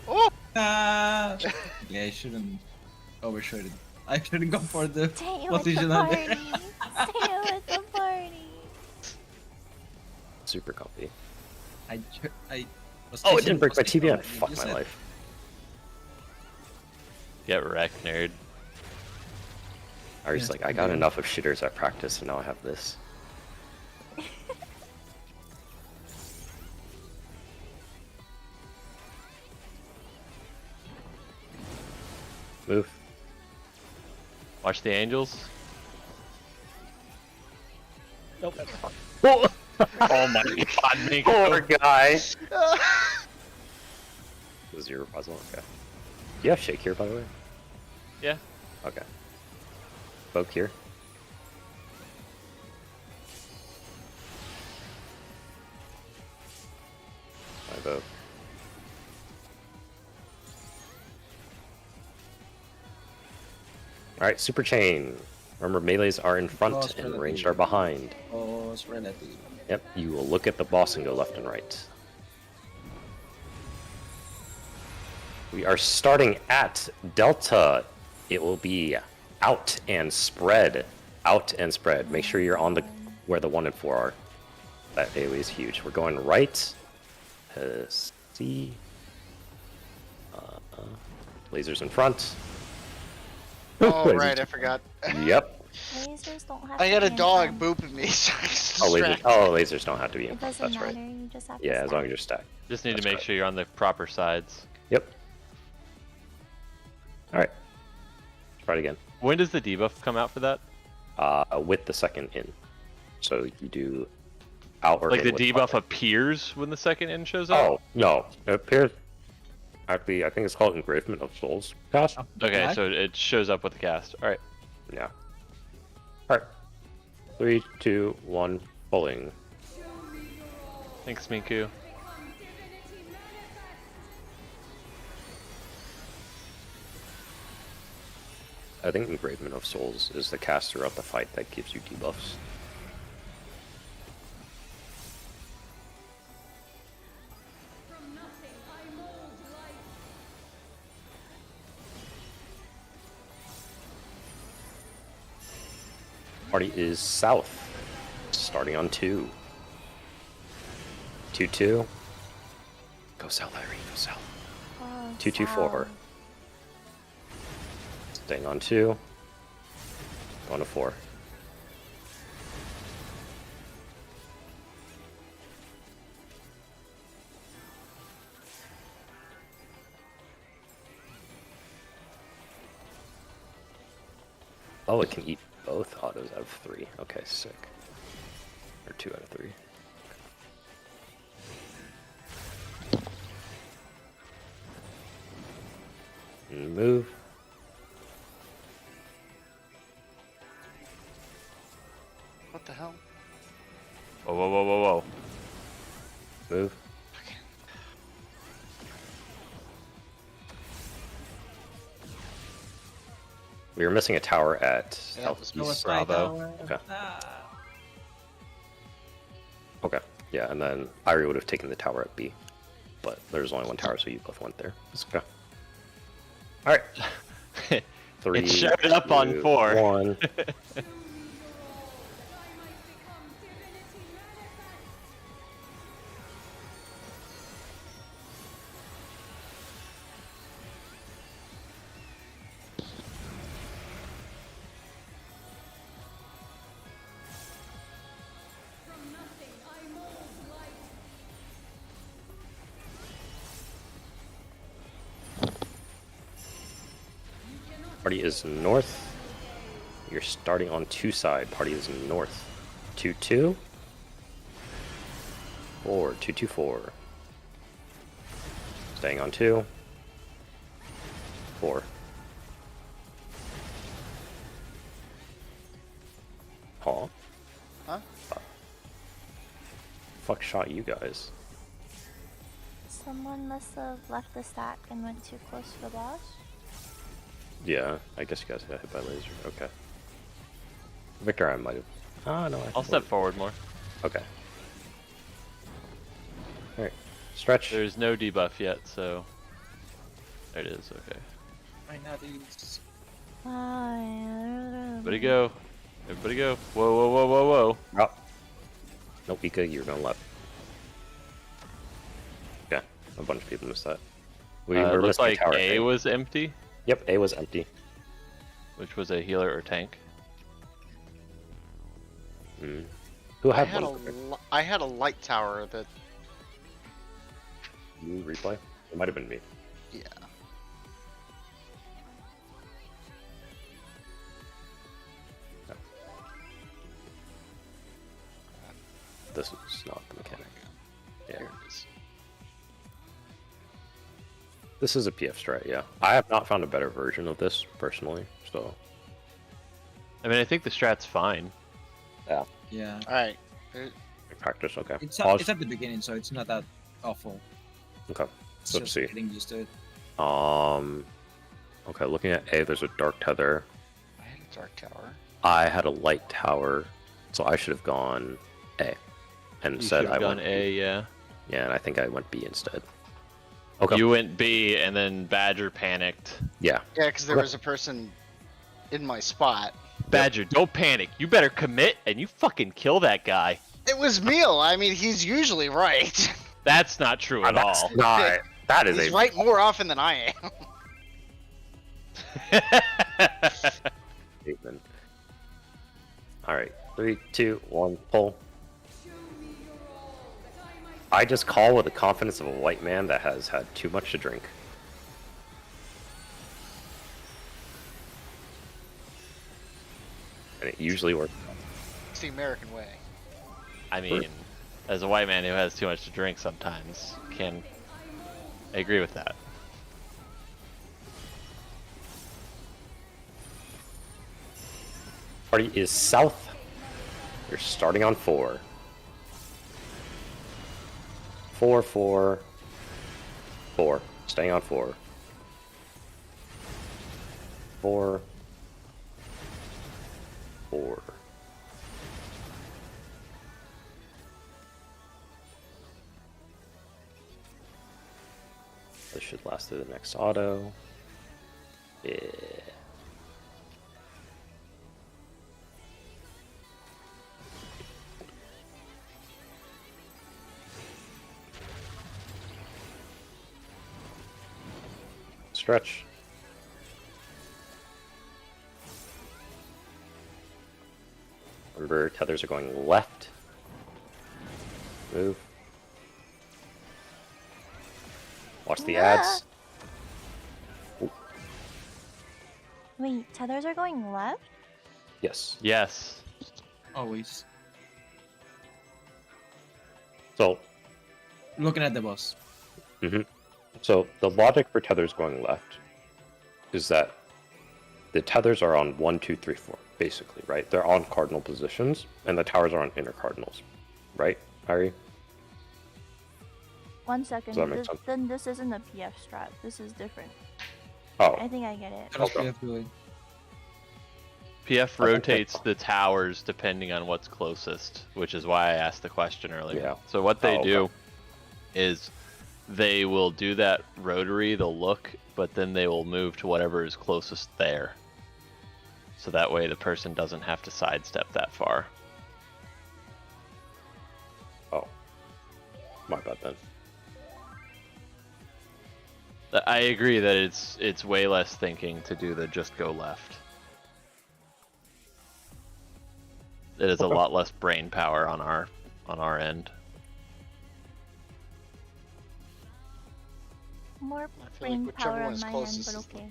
Oh! Ah! Yeah, I shouldn't overshoot it. I shouldn't go for the Stay with the position on party. there. Stay with the party. Super comfy. I was Oh, it chasing didn't break my Postico, TBN. like you Fuck just my said. life. Get wrecked, nerd. Ari's Yeah, like, I got yeah. enough of shitters at practice, and now I have this. Move. Watch the angels. Nope. Oh my god, Miko. Poor guy. This is your puzzle. Okay. Do you have shake here, by the way? Yeah. Okay. Poke here. vote. Alright, Super Chain. Remember, melees are in front Boss and relative. ranged are behind. Boss relative. Yep, you will look at the boss and go left and right. We are starting at Delta. It will be out and spread. Out and spread. Make sure you're on the where the 1 and 4 are. That AoE is huge. We're going right. C. Lasers in front. Oh, Lasers. right, I forgot. Yep. Lasers don't have I to got be a in dog front. booping me, so I was Oh, lasers. distracted. Oh, lasers don't have to be in It front. doesn't That's matter. right. You just have to. Yeah, as long as stack. you're stacked. Just need That's to make correct. sure you're on the proper sides. Yep. All right. Let's try it again. When does the debuff come out for that? With the second in. So you do out or Like in the with debuff fire. appears when the second in shows up? Oh no, it appears. Actually, I think it's called Engravement of Souls cast. Okay, What? so it shows up with the cast. All right. Yeah. All right. 3, 2, 1, pulling. Thanks, Miku. Become divinity manifest. I think Engravement of Souls is the cast throughout the fight that gives you debuffs. From nothing I mold life. Party is south, starting on 2. 2, 2. Go south, Irene. Go south. Oh, 2, 2, 4. wow. Staying on 2. Going to 4. Oh, it can eat both autos out of 3. Okay, sick. Or 2 out of 3. And move. What the hell? Whoa, whoa, whoa, whoa, whoa. Move. We were missing a tower at Yeah, southeast. it was North side Bravo. tower. Okay. Ah. Okay. Yeah, and then Irie would have taken the tower at B. But there's only one tower, so you both went there. Let's go. Alright. 3, It showed up on 2, 4. 1. That I might become divinity manifest. From nothing I mold life. Party is north. You're starting on 2 side. Party is north. 2, 2. 4, 2, 2, 4. Staying on 2. 4. Huh? Huh? Fuck shot you guys. Someone must have left the stack and went too close to the boss. Yeah, I guess you guys got hit by laser. Okay. Victor, I might have. Ah, no. I I'll think step we- forward more. Okay. Alright. Stretch. There's no debuff yet, so. There it is, okay. Right now, these. Everybody go. Everybody go. Whoa, whoa, whoa, whoa, whoa. Oh. Nope, Ika, you're going left. Yeah, a bunch of people missed that. We It were looks missing like tower A was empty, Yep, A was empty. which was a healer or tank. Hmm. Who I had had, one? I had a light tower that, You replay? It might have been me. yeah. This is not the mechanic. Yeah. There it is. This is a PF strat, yeah. I have not found a better version of this, personally, so. I mean, I think the strat's fine. Yeah. Alright. Practice, okay. It's Pause. at the beginning, so it's not that awful. Okay. It's Let's just see. getting used to it. Okay, looking at A, there's a dark tether. I had a dark tower. I had a light tower, so I should have gone A. And You said should I have gone went A, B. yeah. Yeah, and I think I went B instead. Okay. You went B, and then Badger panicked. Yeah. Yeah, because there Okay. was a person in my spot. Badger, don't panic. You better commit, and you fucking kill that guy. It was Meal. I mean, he's usually right. That's not true at all. That's not. That is He's a right more often than I am. statement. All right, 3, 2, 1, pull. I just call with the confidence of a white man that has had too much to drink. And it usually works. It's the American way. I mean, as a white man who has too much to drink sometimes, I agree with that. Party is south. You're starting on 4. 4, 4, 4. Staying on 4. 4, 4. This should last through the next auto. Yeah. Stretch. Remember, tethers are going left. Move. Watch the ads. Wait, tethers are going left? Yes. Yes. Always. So, Looking at the boss. so the logic for tethers going left is that the tethers are on 1, 2, 3, 4, basically, right? They're on cardinal positions, and the towers are on inner cardinals, right, Ari? 1 second. Does that make sense? Then this isn't a PF strat. This is different. Oh, I think I get it. What else Okay. we have to do? PF rotates the towers depending on what's closest, which is why I asked the question earlier. Yeah. So what they Oh, okay. do is they will do that rotary, they'll look, but then they will move to whatever is closest there. So that way the person doesn't have to sidestep that far. oh, my bad then. I agree that it's way less thinking to do the just go left. It is a Okay. lot less brain power on our end. I More feel like brain whichever power one on is my end, closest but is the- okay.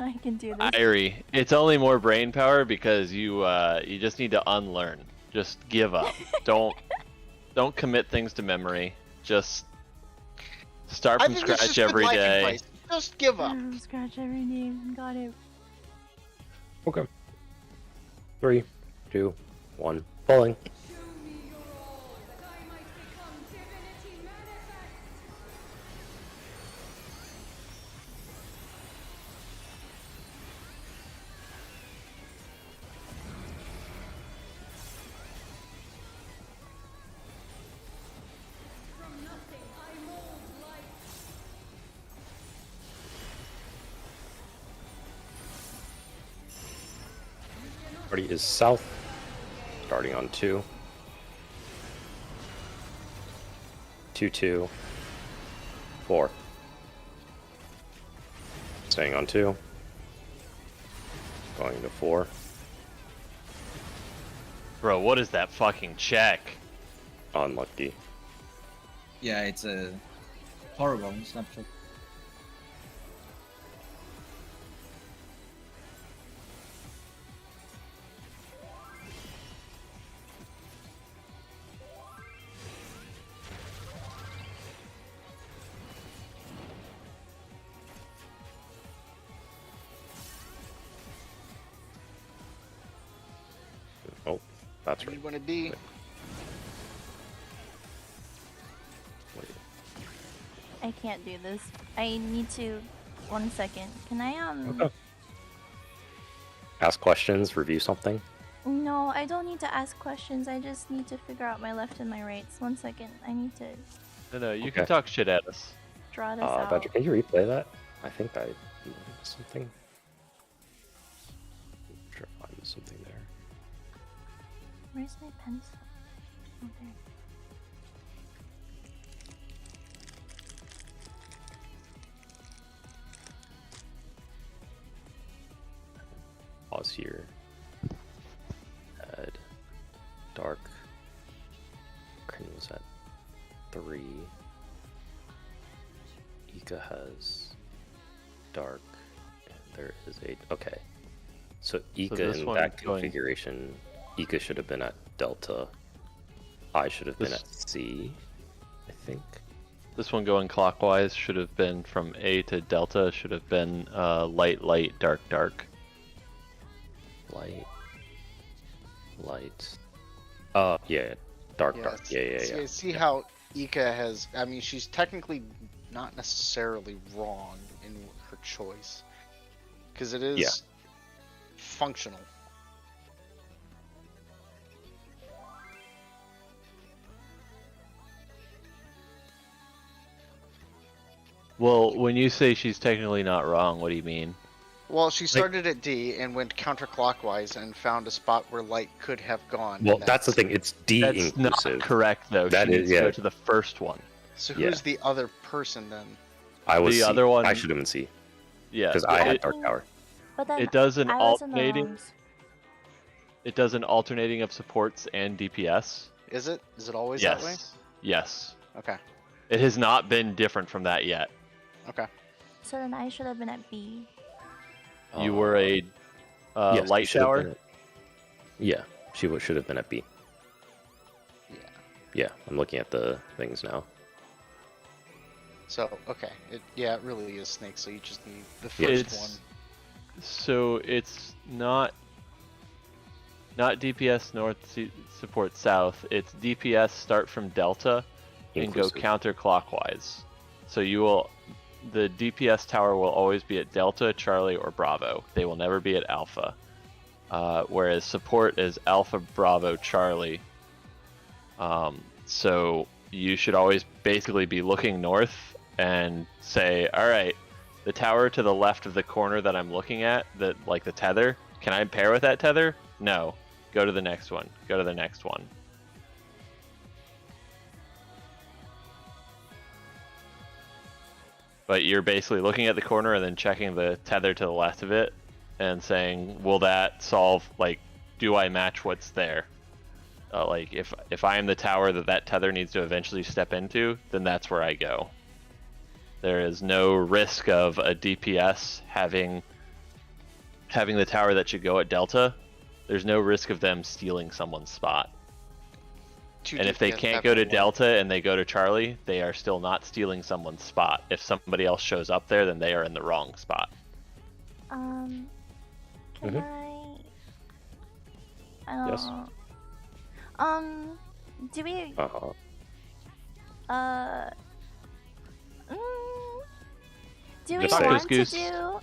I can do this. Irie, it's only more brain power because you just need to unlearn. Just give up. Don't commit things to memory. Just start I from think it's scratch just good every life day. advice. Just give up. Scratch every name. Got it. Okay. 3, 2, 1, pulling. Show me your all, that I might become divinity manifest. From nothing I mold life. Party is south. Starting on 2. 2, 2, 4. Staying on 2. Going to 4. Bro, what is that fucking check? Unlucky. Yeah, it's a horrible snapshot. Oh, that's Where right. you want to be? Wait. I can't do this. I need to. 1 second. Can I Okay. Ask questions, review something. No, I don't need to ask questions. I just need to figure out my left and my rights. 1 second. I need to No, you can Okay. talk shit at us. draw this out. Badger, can you replay that? I think I missed something. I'm sure I missed something there. Where's my pencil? Oh, there. Pause here. Add dark. Crane was at 3. Ika has dark. And there is 8. Okay. So Ika this in one that going- configuration, Ika should have been at Delta. I should have been This- at C, I think. This one going clockwise should have been from A to Delta, should have been light, light, dark, dark. Light. Light. Yeah. Dark, dark. Yeah. See how Ika has. I mean, she's technically not necessarily wrong in her choice, because it is Yeah. functional. Well, when you say she's technically not wrong, what do you mean? Well, she started at D and went counterclockwise and found a spot where light could have gone. Well, and that's the thing. It's D That's inclusive. not correct, though. That she is- needs to yeah. go to the first one. So Yeah. who's the other person then? I was The C. other one- I should have been C Yeah, because I had it, Dark Tower. But then it does an I was in the alternating. wrong. It does an alternating of supports and DPS. Is it? Is it always Yes. that way? Yes. Okay. It has not been different from that yet. Okay. So then I should have been at B. You were a Yes, you light should have shower. been at- Yeah, she should have been at B. Yeah. Yeah, I'm looking at the things now. So okay. It really is Snake. So you just need the Yeah. first It's- one. So it's not DPS north, support south. It's DPS start from Delta and go Inclusive. counterclockwise. So the DPS tower will always be at Delta, Charlie, or Bravo. They will never be at Alpha. Whereas support is Alpha, Bravo, Charlie. So you should always basically be looking north and say, all right, the tower to the left of the corner that I'm looking at, like the tether, can I pair with that tether? No. Go to the next one. Go to the next one. But you're basically looking at the corner and then checking the tether to the left of it and saying, will that solve, like, do I match what's there? Like, if I am the tower that tether needs to eventually step into, then that's where I go. There is no risk of a DPS having the tower that should go at Delta. There's no risk of them stealing someone's spot. Two And if they DPS can't have go to one. Delta and they go to Charlie, they are still not stealing someone's spot. If somebody else shows up there, then they are in the wrong spot. Can Mhm. I don't Yes. know. Do we Uh-huh. do we Just say. want to Goose. do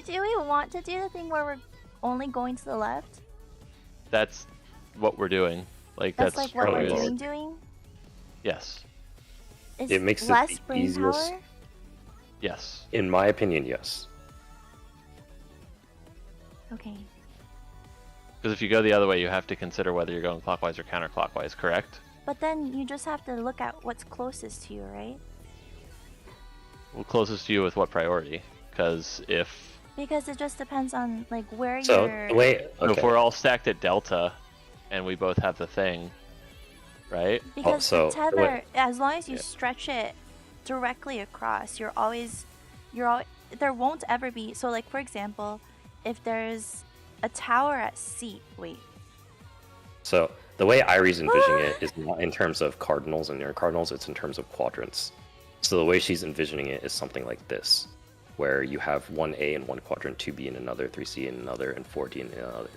do we want to do the thing where we're only going to the left? That's what we're doing. Like That's that's like what we're probably doing. Yes. Is It makes it less the brain easiest- power? Yes. In my opinion, yes. Okay. Because if you go the other way, you have to consider whether you're going clockwise or counterclockwise, correct? But then you just have to look at what's closest to you, right? Well, closest to you with what priority? Because if Because it just depends on like where So you're. the way, if okay. we're all stacked at Delta, and we both have the thing, right? Because so the the way- tether, as long as you Yeah. stretch it directly across, there won't ever be. So, like for example, if there's a tower at C, wait, So the way Irie's envisioning it is not in terms of cardinals and near cardinals, it's in terms of quadrants. So the way she's envisioning it is something like this, where you have 1A in one quadrant, 2B in another, 3C in another, and 4D in another.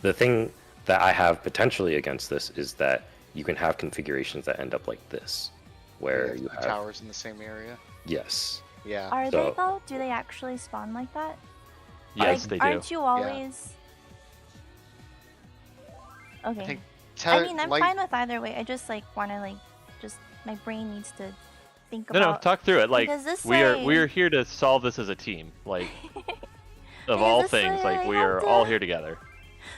The thing that I have potentially against this is that you can have configurations that end up like this, where Yeah, you the have towers in the same area. yes. Yeah. Are So- they though? Do they actually spawn like that? Yes, like, they do. Aren't you always? Okay. think I mean, I'm like, fine with either way. I just like want to like, just my brain needs to think No, no, about. talk through it. Like because this we way- are here to solve this as a team. Like of Because all this things, way like I we have are to- all here together.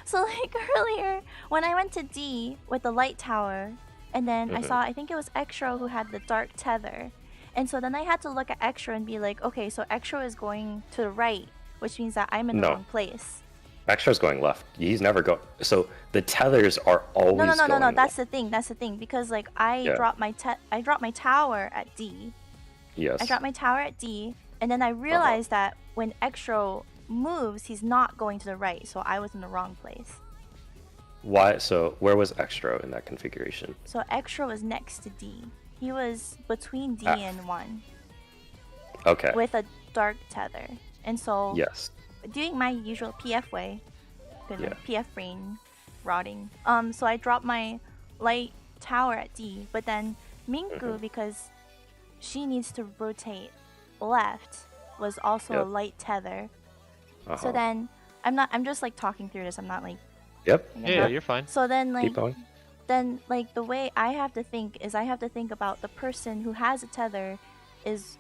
So like earlier, when I went to D with the light tower, and then I Mhm. saw I think it was Extro who had the dark tether, and so then I had to look at Extro and be like, okay, so Extro is going to the right, which means that I'm in the No. wrong place. Extra's going left. He's never go. So the tethers are always No, going That's the thing. That's the thing because like I Yeah. dropped my tower at D. Yes. I dropped my tower at D, and then I realized that when Extro moves, he's not going to the right, so I was in the wrong place. Why? So where was Extra in that configuration? So Extro was next to D. He was between D Ah. and 1 Okay. with a dark tether. And so Yes. doing my usual PF way, because Yeah. my PF brain rotting. So I dropped my light tower at D, but then Minku, Mhm. because she needs to rotate left, was also a Yep. light tether. Uh-huh. So then I'm just like talking through this. I'm not like Yep. Yeah, you're fine. so then like Keep going. then like the way I have to think is I have to think about the person who has a tether is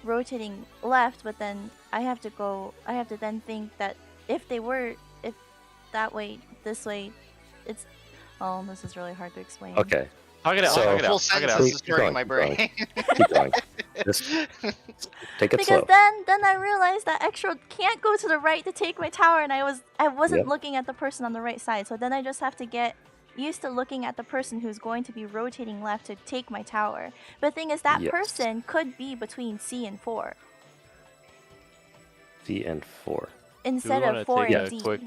rotating left, but then I have to then think that if that way, this way, it's this is really hard to explain. Okay. Talk it out. So- Talk it full out. Talk it out. sentences Keep during going, my keep brain. Keep going. Just take it Because slow. then I realized that Extra can't go to the right to take my tower, and I wasn't Yep. looking at the person on the right side. So then I just have to get used to looking at the person who's going to be rotating left to take my tower. But the thing is, that Yes. person could be between C and 4 C and 4. instead wanna of 4 take and a D. quick-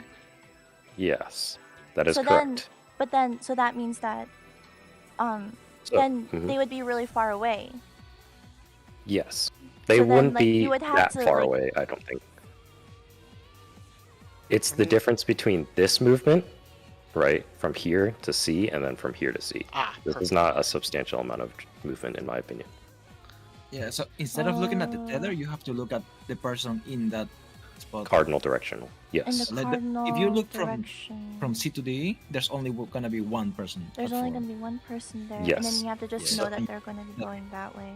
Yes. That is So correct. so that means that So, then mhm. they would be really far away. Yes. They So then, wouldn't like, be you would have that to, far like- away, I don't think. It's the difference between this movement, right, from here to C, and then from here to C. This is not a substantial amount of movement, in my opinion. Yeah, so instead of looking at the tether, you have to look at the person in that spot. Cardinal directional. In Yes. the Like cardinal if you look from direction. C to D, there's only gonna be one person. There's at only four. going to be one person there, and Yes. then you have to just Yes. know So- that they're going to be Yeah. going that way.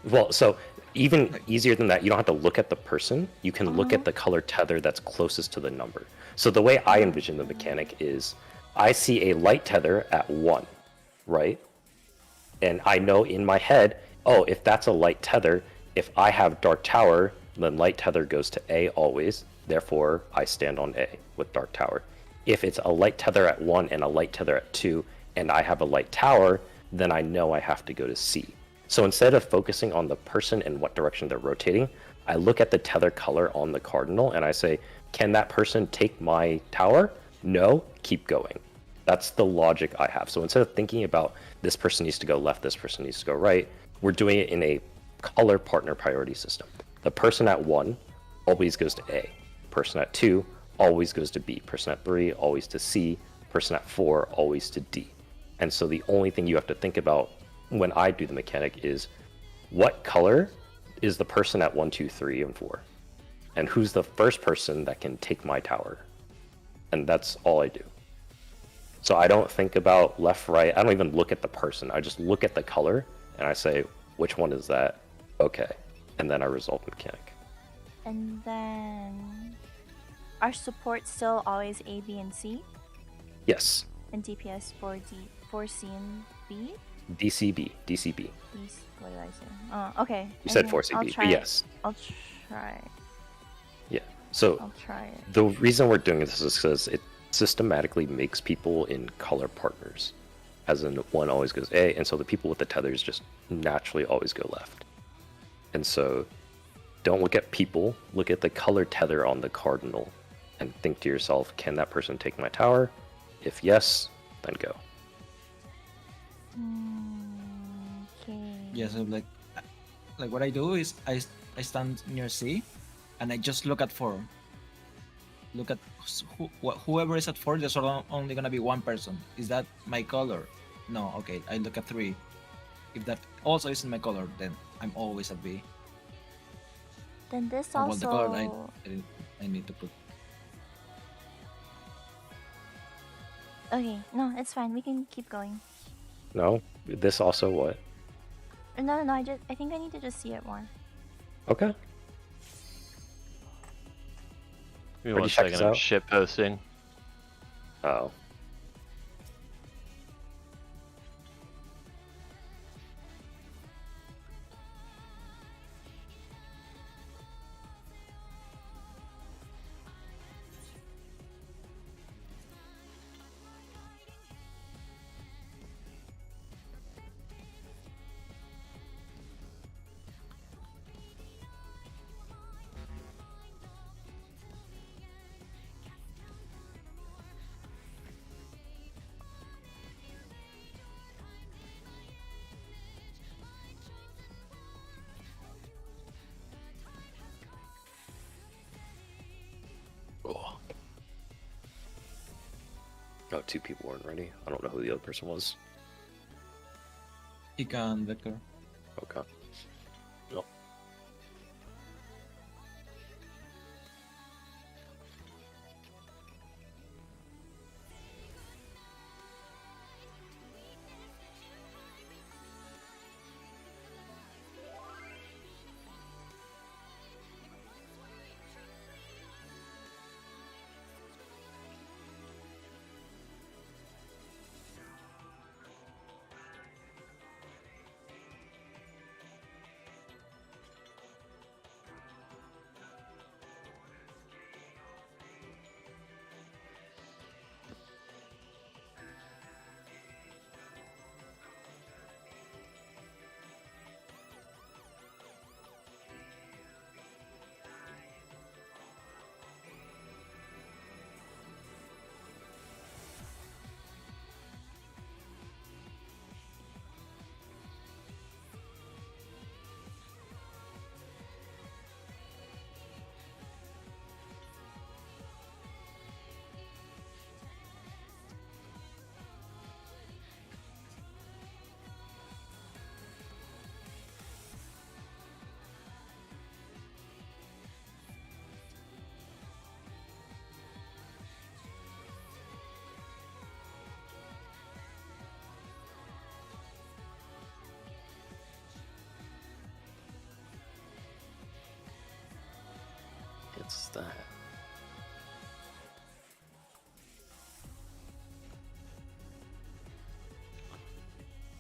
Well, so even Like- easier than that, you don't have to look at the person. You can look at the color tether that's closest to the number. So the way I envision the mechanic is I see a light tether at 1, right? And I know in my head, oh, if that's a light tether, if I have dark tower, then light tether goes to A always. Therefore, I stand on A with dark tower. If it's a light tether at 1 and a light tether at 2, and I have a light tower, then I know I have to go to C. So instead of focusing on the person and what direction they're rotating, I look at the tether color on the cardinal and I say, can that person take my tower? No, keep going. That's the logic I have. So instead of thinking about this person needs to go left, this person needs to go right, we're doing it in a color partner priority system. The person at 1 always goes to A. Person at 2 always goes to B. Person at 3 always to C. Person at 4 always to D. And so the only thing you have to think about when I do the mechanic is what color is the person at 1, 2, 3, and 4? And who's the first person that can take my tower? And that's all I do. So I don't think about left, right. I don't even look at the person. I just look at the color and I say, which one is that? Okay. And then I resolve the mechanic. And then are support still always A, B, and C? Yes. And DPS for C and B? DCB. What did I say? Okay. You said I'll 4CB, try but it. yes. I'll try. Yeah. So I'll try it. the reason we're doing this is because it systematically makes people in color partners. As in, one always goes A, and so the people with the tethers just naturally always go left. And so don't look at people, look at the color tether on the cardinal, and think to yourself, can that person take my tower? If yes, then go. Okay. Yeah, so like what I do is I stand near C, and I just look at 4. Look at whoever is at 4. There's only gonna be one person. Is that my color? No. Okay, I look at 3. if that also isn't my color, then I'm always at B. Then this Well, the color also. I need to put. Okay, no, it's fine. We can keep going. No, this also what? No. I think I need to just see it more. Okay. Give me Ready one to check second. this I'm out? ship posting. Oh. Oh. Oh, two people weren't ready. I don't know who the other person was. Ika and Vector. Okay. No. It's that.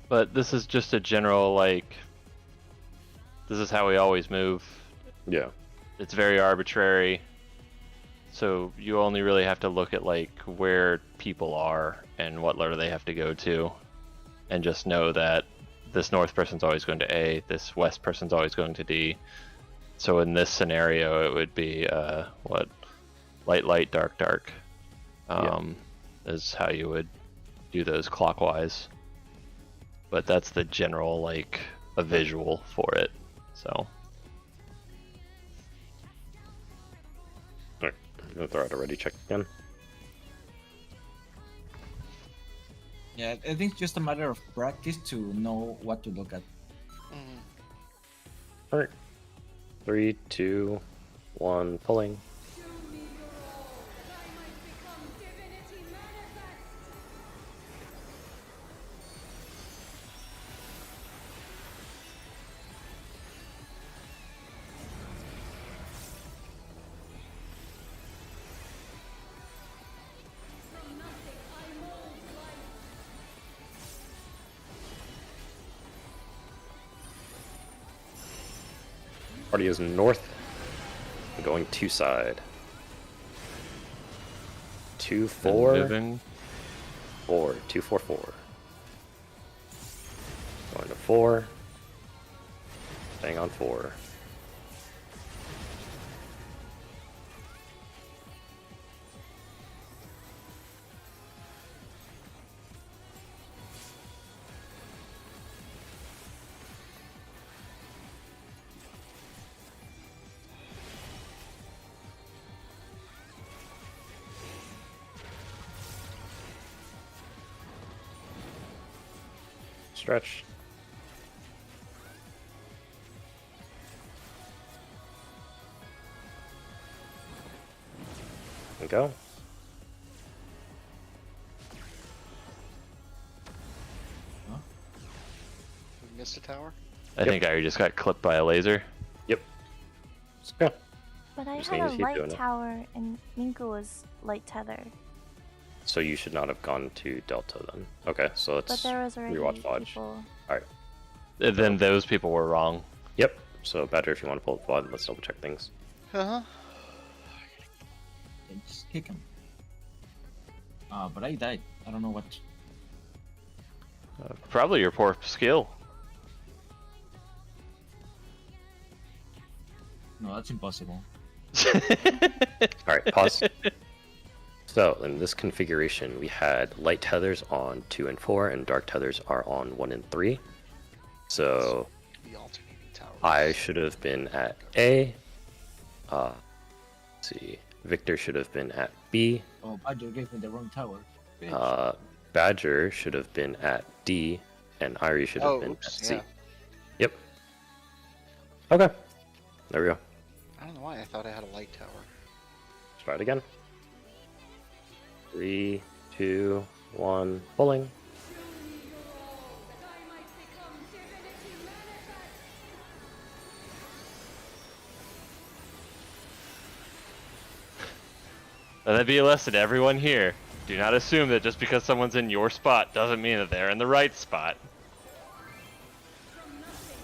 But this is just a general, like, this is how we always move. Yeah. It's very arbitrary. So you only really have to look at, like, where people are and what letter they have to go to. And just know that this north person's always going to A, this west person's always going to D. So in this scenario, it would be, what? Light, light, dark, dark. Is how you would do those clockwise. But that's the general, like, a visual for it. So. Alright. I'm gonna throw out a ready check again. Yeah, I think it's just a matter of practice to know what to look at. Alright. 3, 2, 1, pulling. Show me your all, that I might become divinity manifest. From nothing I mold life. Party is north. I'm going 2 side. 2, Then 4, moving. 4. 2, 4, 4. Going to 4. Staying on 4. Stretch. And go. We missed a tower. I Yep. think I just got clipped by a laser. Yep. Let's go. But I Just had need a to keep light doing it. tower and Minku was light tether. So you should not have gone to Delta then. Okay, so But let's there was already rewatch VOD. people. Alright. Then those people were wrong. Yep. So Badger, if you want to pull up VOD, let's double check things. Uh-huh. Yeah, just kick him. But I died. I don't know what. Probably your poor skill. No, that's impossible. Alright, pause. So in this configuration, we had light tethers on 2 and 4, and dark tethers are on 1 and 3. So The alternating towers. I should have been at A. Let's see. Victor should have been at B. Oh, Badger gave me the wrong tower. Bitch. Badger should have been at D, and Irie should have Oh, been oops, at C. yeah. Yep. Okay. There we go. I don't know why I thought I had a light tower. Let's try it again. 3, 2, 1, pulling. that I might become divinity manifest. Let that be a lesson to everyone here. Do not assume that just because someone's in your spot doesn't mean that they're in the right spot. From nothing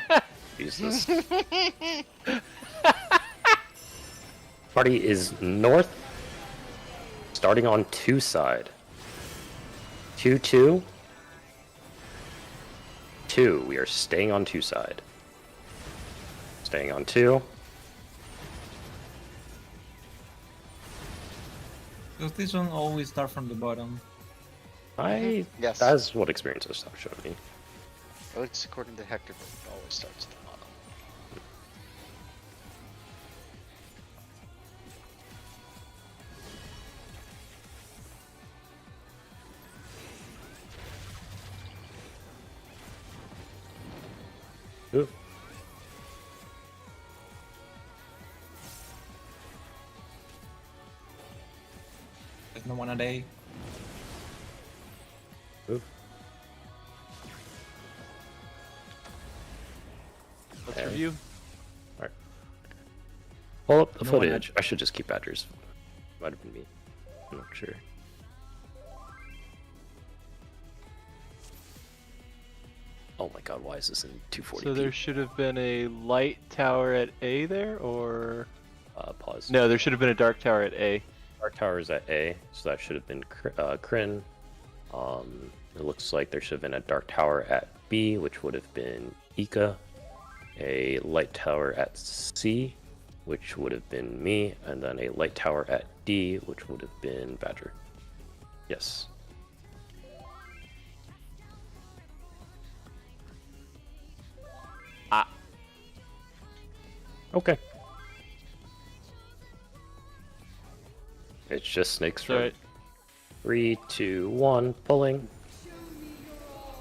I mold life. Jesus. Party is north, starting on 2 side. 2, 2. 2. We are staying on 2 side. Staying on 2. Does this one always start from the bottom? Yes. That's what experiences have showed me. At least according to Hector, it always starts at the bottom. Ooh. There's no one a day. Ooh. Let's Okay. review. Pull up the No one had- footage. I should just keep Badgers. Might have been me. I'm not sure. Oh my god, why is this in 240p? So there should have been a light tower at A there, or Pause. no? There should have been a dark tower at A. Dark Tower is at A, so that should have been Kryn. It looks like there should have been a Dark Tower at B, which would have been Ika. A Light Tower at C, which would have been me, and then a Light Tower at D, which would have been Badger. Yes. Okay. It's just snakes from Alright. 3, 2, 1, pulling.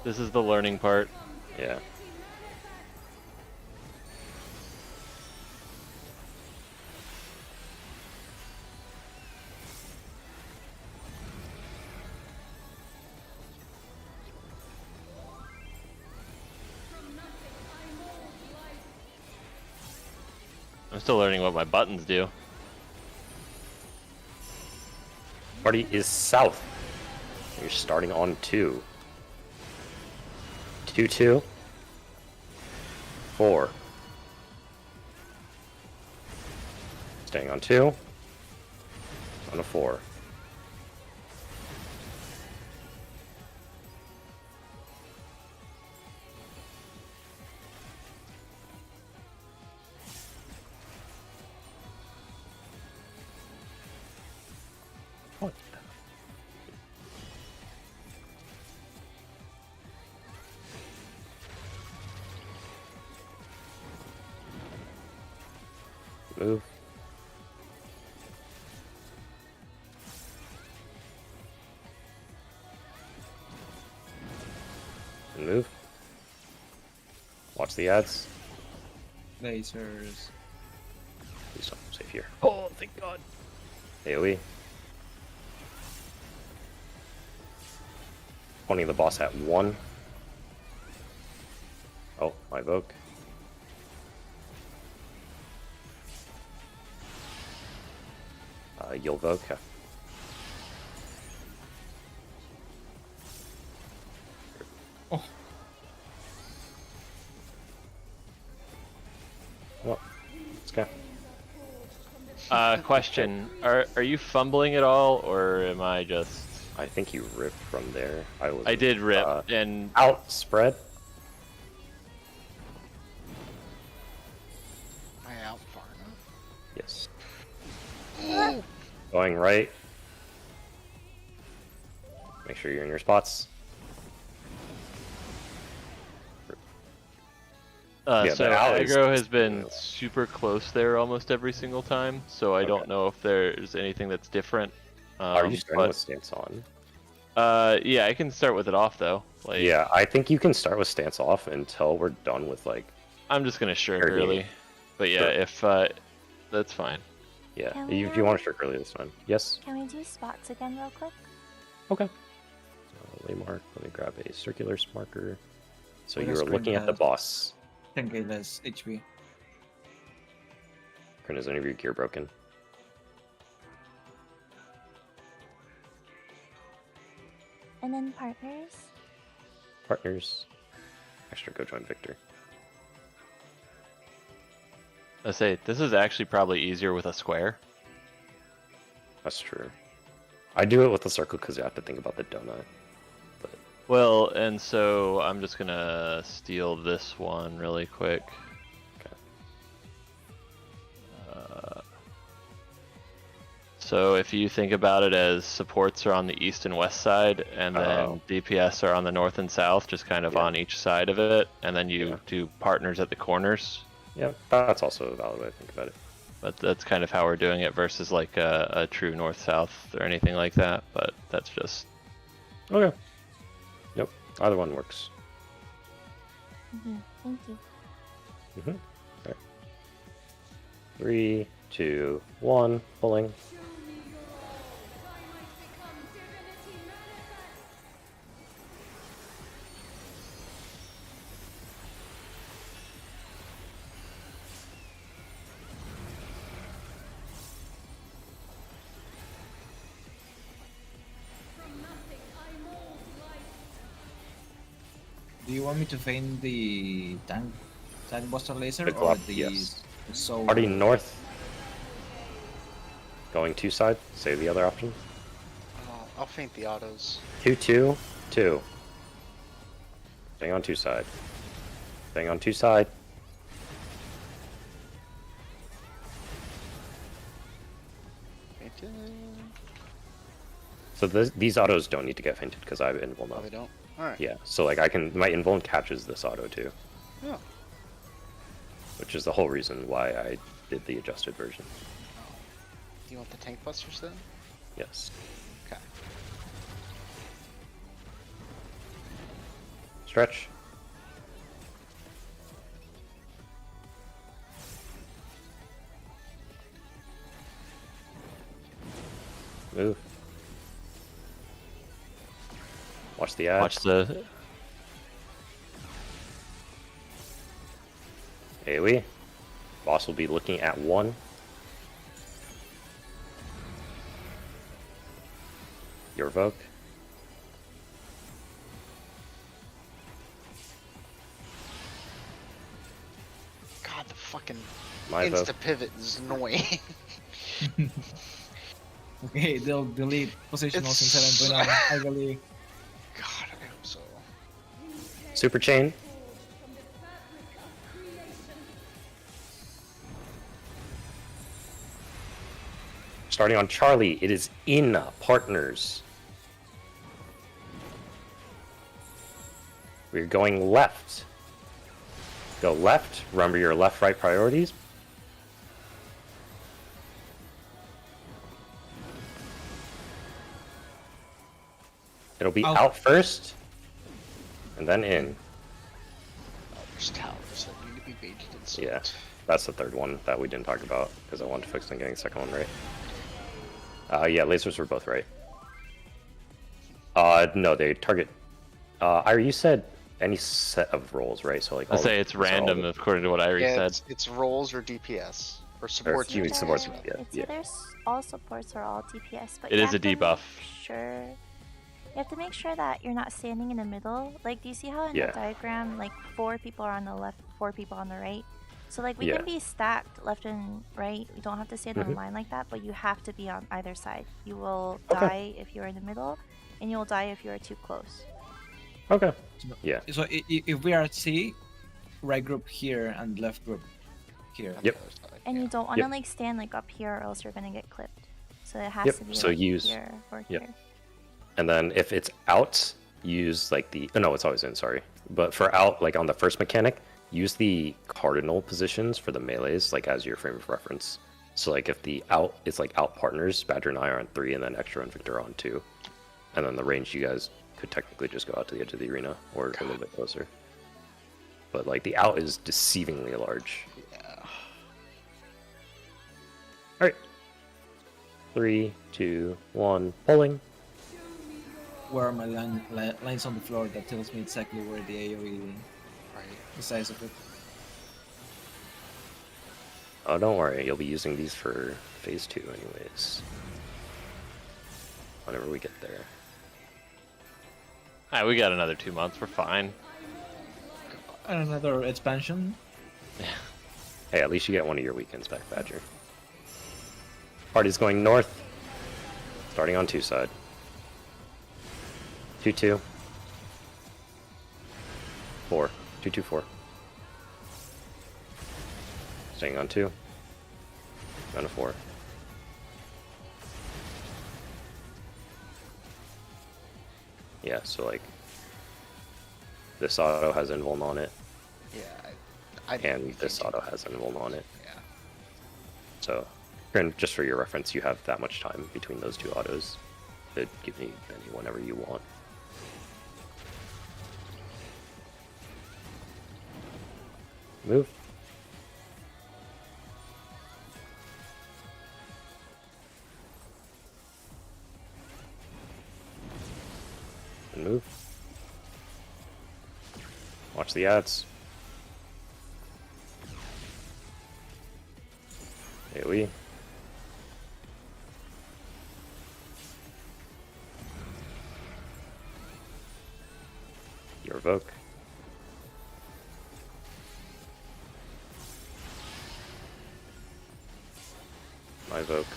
This is the learning part. Yeah. I'm still learning what my buttons do. Party is south. You're starting on 2. 2, 2. 4. Staying on 2. On a 4. What? Move. And move. Watch the ads. Lasers. Please don't Safe here. Oh, thank God. AoE. Pointing the boss at 1. Oh, my evoke. You'll evoke. Yeah. Oh. Well, let's go. Question: Are you fumbling at all, or am I just? I think you ripped from there. I did rip, and Out spread. Am I out far enough? Yes. Going right. Make sure you're in your spots. Yeah, so the alley's aggro has just been really- super close there almost every single time. So I don't Okay. know if there's anything that's different. Are you starting but, with stance on? yeah, I can start with it off though. Like, Yeah, I think you can start with stance off until we're done with like. I'm just gonna shirk Fair game. early. But yeah, Sure. if that's fine. Yeah, Can we, if you want to shirk early, that's fine. Yes. Can we do spots again real quick? Okay. Lay mark. Let me grab a circular marker. So What you does were looking at the Grin boss. 10k less HP. Grin, is any of your gear broken? And then partners. Partners. Extra, go join Victor. I say this is actually probably easier with a square. That's true. I do it with the circle because you have to think about the donut. But Well, and so I'm just gonna steal this one really quick. okay. So if you think about it as supports are on the east and west side, and then Oh. DPS are on the north and south, just kind of Yeah. on each side of it, and then you Yeah. do partners at the corners. Yeah, that's also a valid way to think about it. But that's kind of how we're doing it versus like a true north-south or anything like that. But that's just Okay. Yep. Either one works. Thank you. Mm-hmm. Okay. 3, 2, 1. Pulling. Show me your all, that I might become divinity manifest. From nothing I mold life. Do you want me to feign the tank buster laser The or glove, the yes. soul? Party north. Going 2 side. Say the other option. I'll faint the autos. 2, 2, 2. Staying on 2 side. Staying on 2 side. Fainted. So these autos don't need to get fainted because I have invul Oh, now. they don't? Alright. Yeah, so like I can, my invuln catches this auto too, Oh. which is the whole reason why I did the adjusted version. Do you want the tank busters then? Yes. Okay. Stretch. Move. Watch the ad. watch the. AoE. Boss will be looking at 1. Your evoke. God, the fucking My evoke. insta pivot is annoying. Okay, they'll delete positionals in 7.9, I believe. God, I hope so. Super chain. From the fabric of creation. Starting on Charlie, it is in partners. We're going left. Go left. Remember your left-right priorities. It'll be Out. out first, and then in. Oh, there's towers that need to be baited and soaked. Yeah. That's the third one that we didn't talk about because I wanted to focus on getting the second one right. Yeah, lasers were both right. No, they target. Ira, you said any set of rolls, right? So like. I'll all say the- it's so all random the- according to what Irie Yeah, said. it's rolls or DPS or support. you mean DPS. supports, It's yeah, either all supports or all DPS, but It you is have a to make debuff. Sure. You have to make sure that you're not standing in the middle. Like, do you see how in Yeah. the diagram, like 4 people are on the left, 4 people on the right? So like we Yeah. can be stacked left and right. We don't have to stand on a Mhm. line like that, but you have to be on either side. You will Okay. die if you're in the middle, and you'll die if you are too close. Okay. So- Yeah. So if we are at C, right group here and left group here. on Yep. the other side, And yeah. you don't want to Yep. like stand like up here, or else you're gonna get clipped. So it has Yep, to be so like use- here or yep. here. And then if it's out, use like the. Oh, no, it's always in. Sorry, but for out, like on the first mechanic, use the cardinal positions for the melees, like as your frame of reference. So like if the out is like out partners, Badger and I are on 3, and then Extra and Victor are on 2, and then the range you guys could technically just go out to the edge of the arena or a little bit closer. But like the out is deceivingly large. Yeah. All right. 3, 2, 1, pulling. Where are my lines on the floor that tells me exactly where the AoE, Right. the size of it. Oh, don't worry, you'll be using these for phase 2 anyways. Whenever we get there. Alright, we got another 2 months. We're fine. And another expansion. Hey, at least you get one of your weekends back, Badger. Party's going north. Starting on 2 side. 2-2. 4. 2-2-4. Staying on 2. Down to 4. Yeah, so like this auto has invuln on it, Yeah. I and this auto has invuln on it. Yeah. So, and just for your reference, you have that much time between those 2 autos to give me any whenever you want. Move. And move. Watch the ads. AoE. Your evoke. My evoke.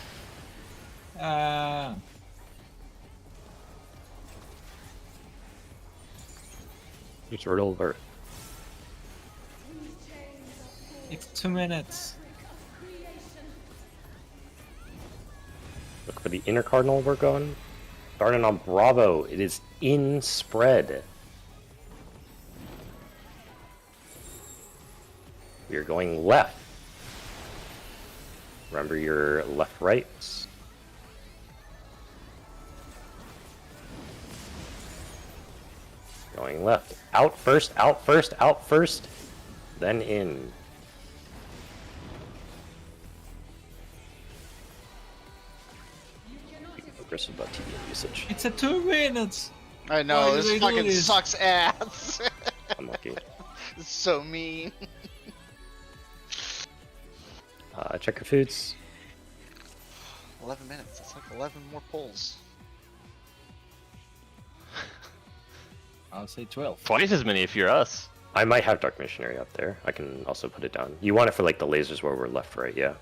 It's Riddle of Earth. It's 2 minutes. Look for the inner cardinal we're going. Starting on Bravo. It is in spread. We are going left. Remember your left rights. Going left. Out first, out first, out first. Then in. Be aggressive about TDM usage. It's a 2 minutes. I know, Why do this they do fucking this? sucks ass. Unlucky. It's so mean. Check your foods. 11 minutes. That's like 11 more pulls. I'll say 12. Twice as many if you're us. I might have Dark Missionary up there. I can also put it down. You want it for like the lasers where we're left, right? Yeah.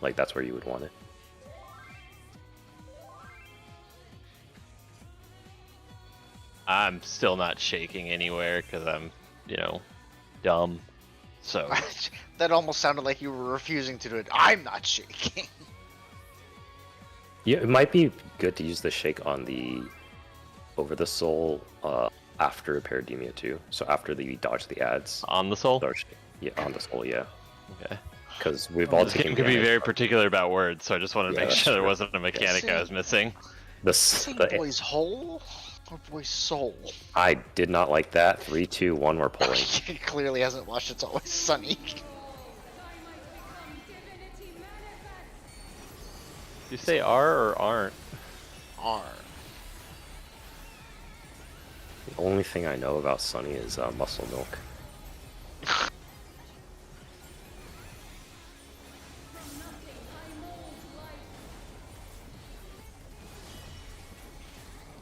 Like that's where you would want it. I'm still not shaking anywhere because I'm, dumb. So That almost sounded like you were refusing to do it. I'm not shaking. Yeah, it might be good to use the shake on the over the soul after Parademia too. So after the dodge the ads. on the soul. Start shake. Yeah, on the soul, yeah. Okay. Because we've all This taken game could be damage very from particular about words, so I just wanted to Yeah, make that's sure there true. wasn't a mechanic I was missing. Saying boy's hole or boy's soul? I did not like that. 3, 2, 1, we're pulling. He clearly hasn't watched It's Always Sunny. you say are or aren't? R. The only thing I know about Sunny is muscle milk.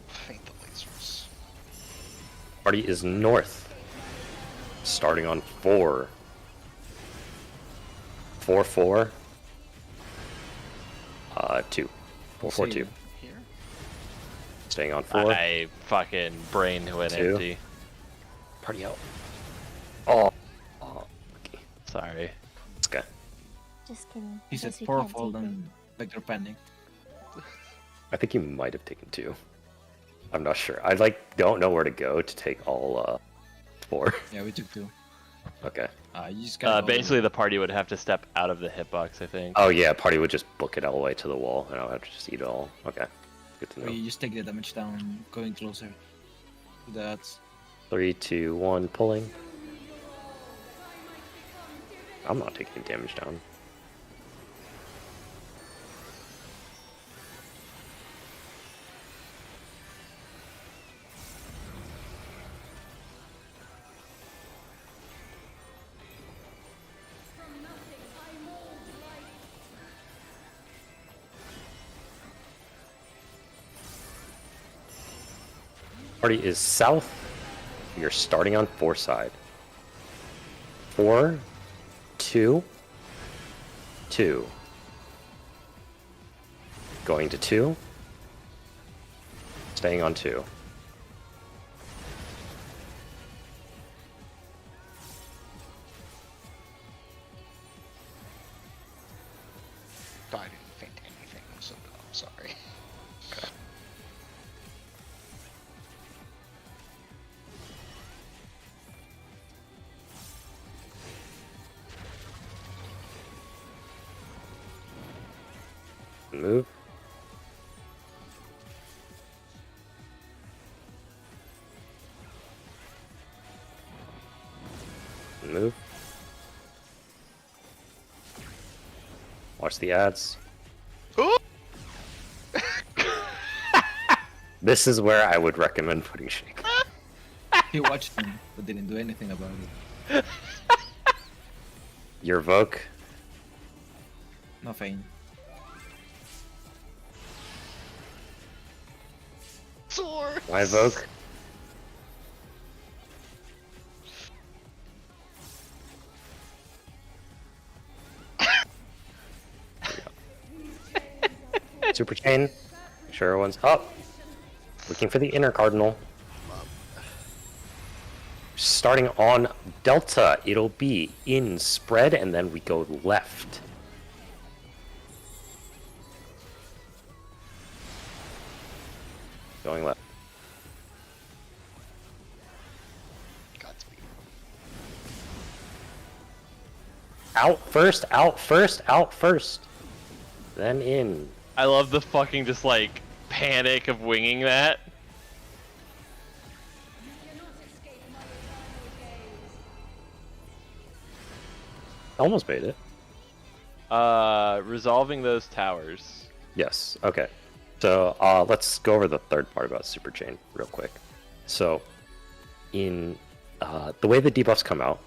Faint the lasers. Party is north. Starting on 4. 4 4. 2. 4 4 2. Here? Staying on 4. I fucking brain went 2. empty. Party out. Oh. Oh. Okay. Sorry. Let's go. Just kidding. He I said guess we 4 can't fold take it. and Vector panic. I think you might have taken 2. I'm not sure. I don't know where to go to take all 4. Yeah, we took 2. Okay. You just gotta go- Basically, the party would have to step out of the hitbox, I think. Oh yeah, party would just book it all the way to the wall, and I'll have to just eat it all. Okay. Good to Or know. you just take the damage down, going closer to the odds. 3, 2, 1, pulling. I'm not taking damage down. Party is south. You're starting on 4 side. 4, 2, 2. Going to 2. Staying on 2. I didn't faint anything, so I'm sorry. Move. Move. Watch the ads. This is where I would recommend putting Shake. He watched them, but didn't do anything about it. Your Voke. No feign. Sword! My Voke. Super chain. Make sure everyone's up. Looking for the inner cardinal. Starting on Delta, it'll be in spread, and then we go left. Going left. Godspeed. Out first, out first, out first. Then in. I love the fucking just like panic of winging that. Almost made it. Resolving those towers. Yes. Okay. So let's go over the third part about Super Chain real quick. So, in the way the debuffs come out,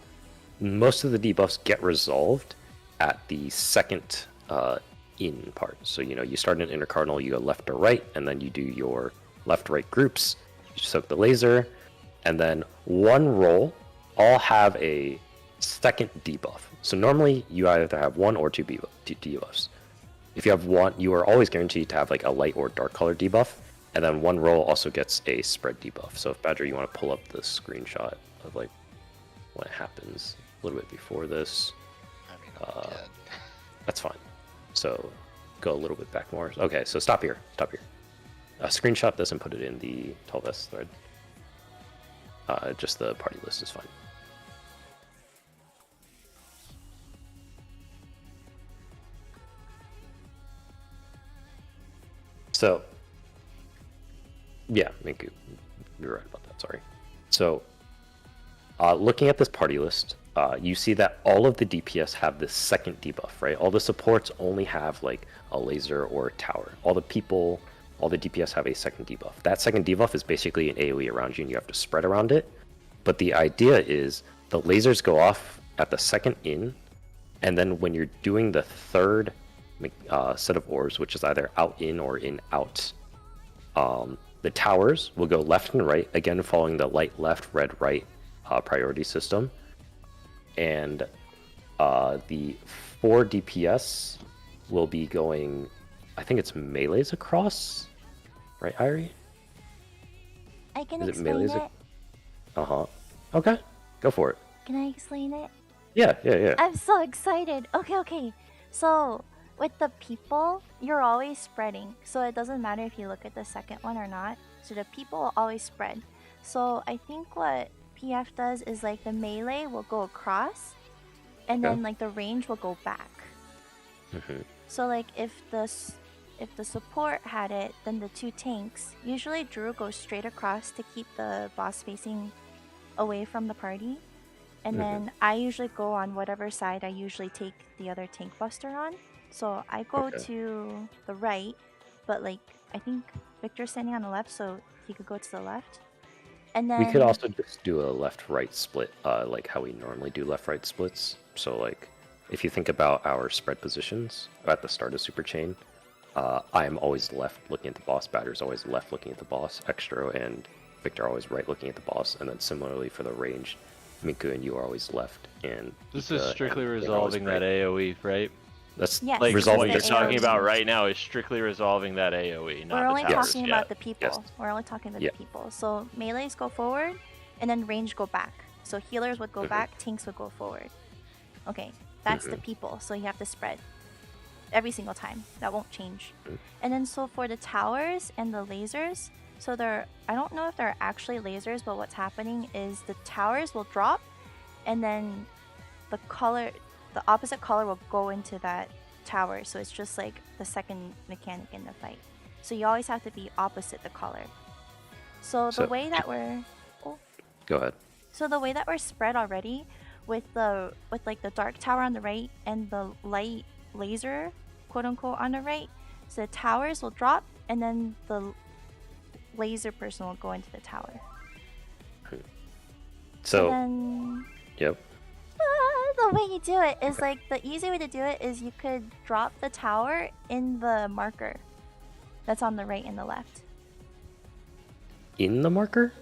most of the debuffs get resolved at the second in part. So you start an inner cardinal, you go left or right, and then you do your left-right groups. You soak the laser, and then one roll all have a second debuff. So normally you either have one or two debuffs. If you have one, you are always guaranteed to have like a light or dark color debuff, and then one roll also gets a spread debuff. So if Badger, you want to pull up the screenshot of like what happens a little bit before this, I mean, I'm dead. that's fine. So go a little bit back more. Okay, so stop here. Stop here. Screenshot this and put it in the 12S thread. Just the party list is fine. So, yeah, Minku, you're right about that. Sorry. So, looking at this party list, you see that all of the DPS have this second debuff, right? All the supports only have like a laser or a tower. All the people, all the DPS have a second debuff. That second debuff is basically an AoE around you and you have to spread around it. But the idea is the lasers go off at the second in, and then when you're doing the third set of orbs, which is either out in or in out, the towers will go left and right, again following the light left, red right priority system. And the 4 DPS will be going, I think it's melees across, right, Irie? I can Is it explain melees? it. Uh-huh. Okay, go for it. Can I explain it? Yeah. I'm so excited. Okay. So, with the people, you're always spreading. So it doesn't matter if you look at the second one or not. So the people will always spread. So I think what PF does is like the melee will go across, and Okay. then like the range will go back. Mhm. So like if the support had it, then the 2 tanks. Usually Drew goes straight across to keep the boss facing away from the party. And then I usually go on whatever side I usually take the other tank buster on. So I go Okay. to the right, but like I think Victor's standing on the left, so he could go to the left. And then We could also just do a left-right split, like how we normally do left-right splits. So, like, if you think about our spread positions at the start of Super Chain, I am always left looking at the boss, Batter's always left looking at the boss, Extro and Victor are always right looking at the boss, and then similarly for the range, Miku and you are always left, and This Ika is strictly and Finn are always resolving right. that AoE, right? That's Yes, Like resolving what you're the talking AoE. about right now is strictly resolving that AoE, not we're only the towers. talking Yeah. about the people. Yes. We're only talking about Yeah. the people. So melees go forward, and then range go back. So healers would go Mhm. back, tanks would go forward. Okay, that's the people. So you have to spread every single time. That won't change. Mhm. And then so for the towers and the lasers, so I don't know if they're actually lasers, but what's happening is the towers will drop, and then the opposite color will go into that tower. So it's just like the second mechanic in the fight. So you always have to be opposite the color. So the So- way that we're Go ahead. so the way that we're spread already with like the dark tower on the right and the light laser, quote unquote, on the right, so the towers will drop and then the laser person will go into the tower. So, And then yep. the way you do it is like the easy way to do it is you could drop the tower in the marker that's on the right and the left. In the marker?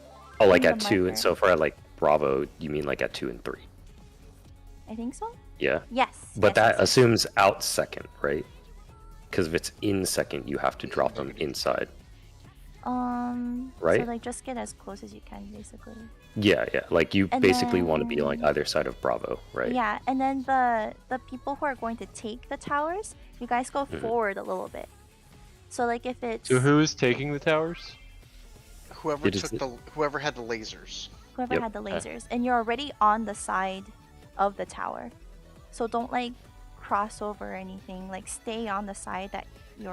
Oh, like In at the 2, marker. and so for like Bravo, you mean like at 2 and 3? I think so. Yeah. Yes. But yes, that yes, yes. assumes out second, right? Because if it's in second, you have to drop them inside. Right? So like just get as close as you can, basically. Yeah. Like you And basically want to be on like then- either side of Bravo, right? Yeah, and then the people who are going to take the towers, you guys go Mm-hmm. forward a little bit. So like if it's So who is taking the towers? Whoever It is whoever had the lasers. whoever Yep. had the lasers, and you're already on the side of the tower, so don't like cross over or anything. Like stay on the side that you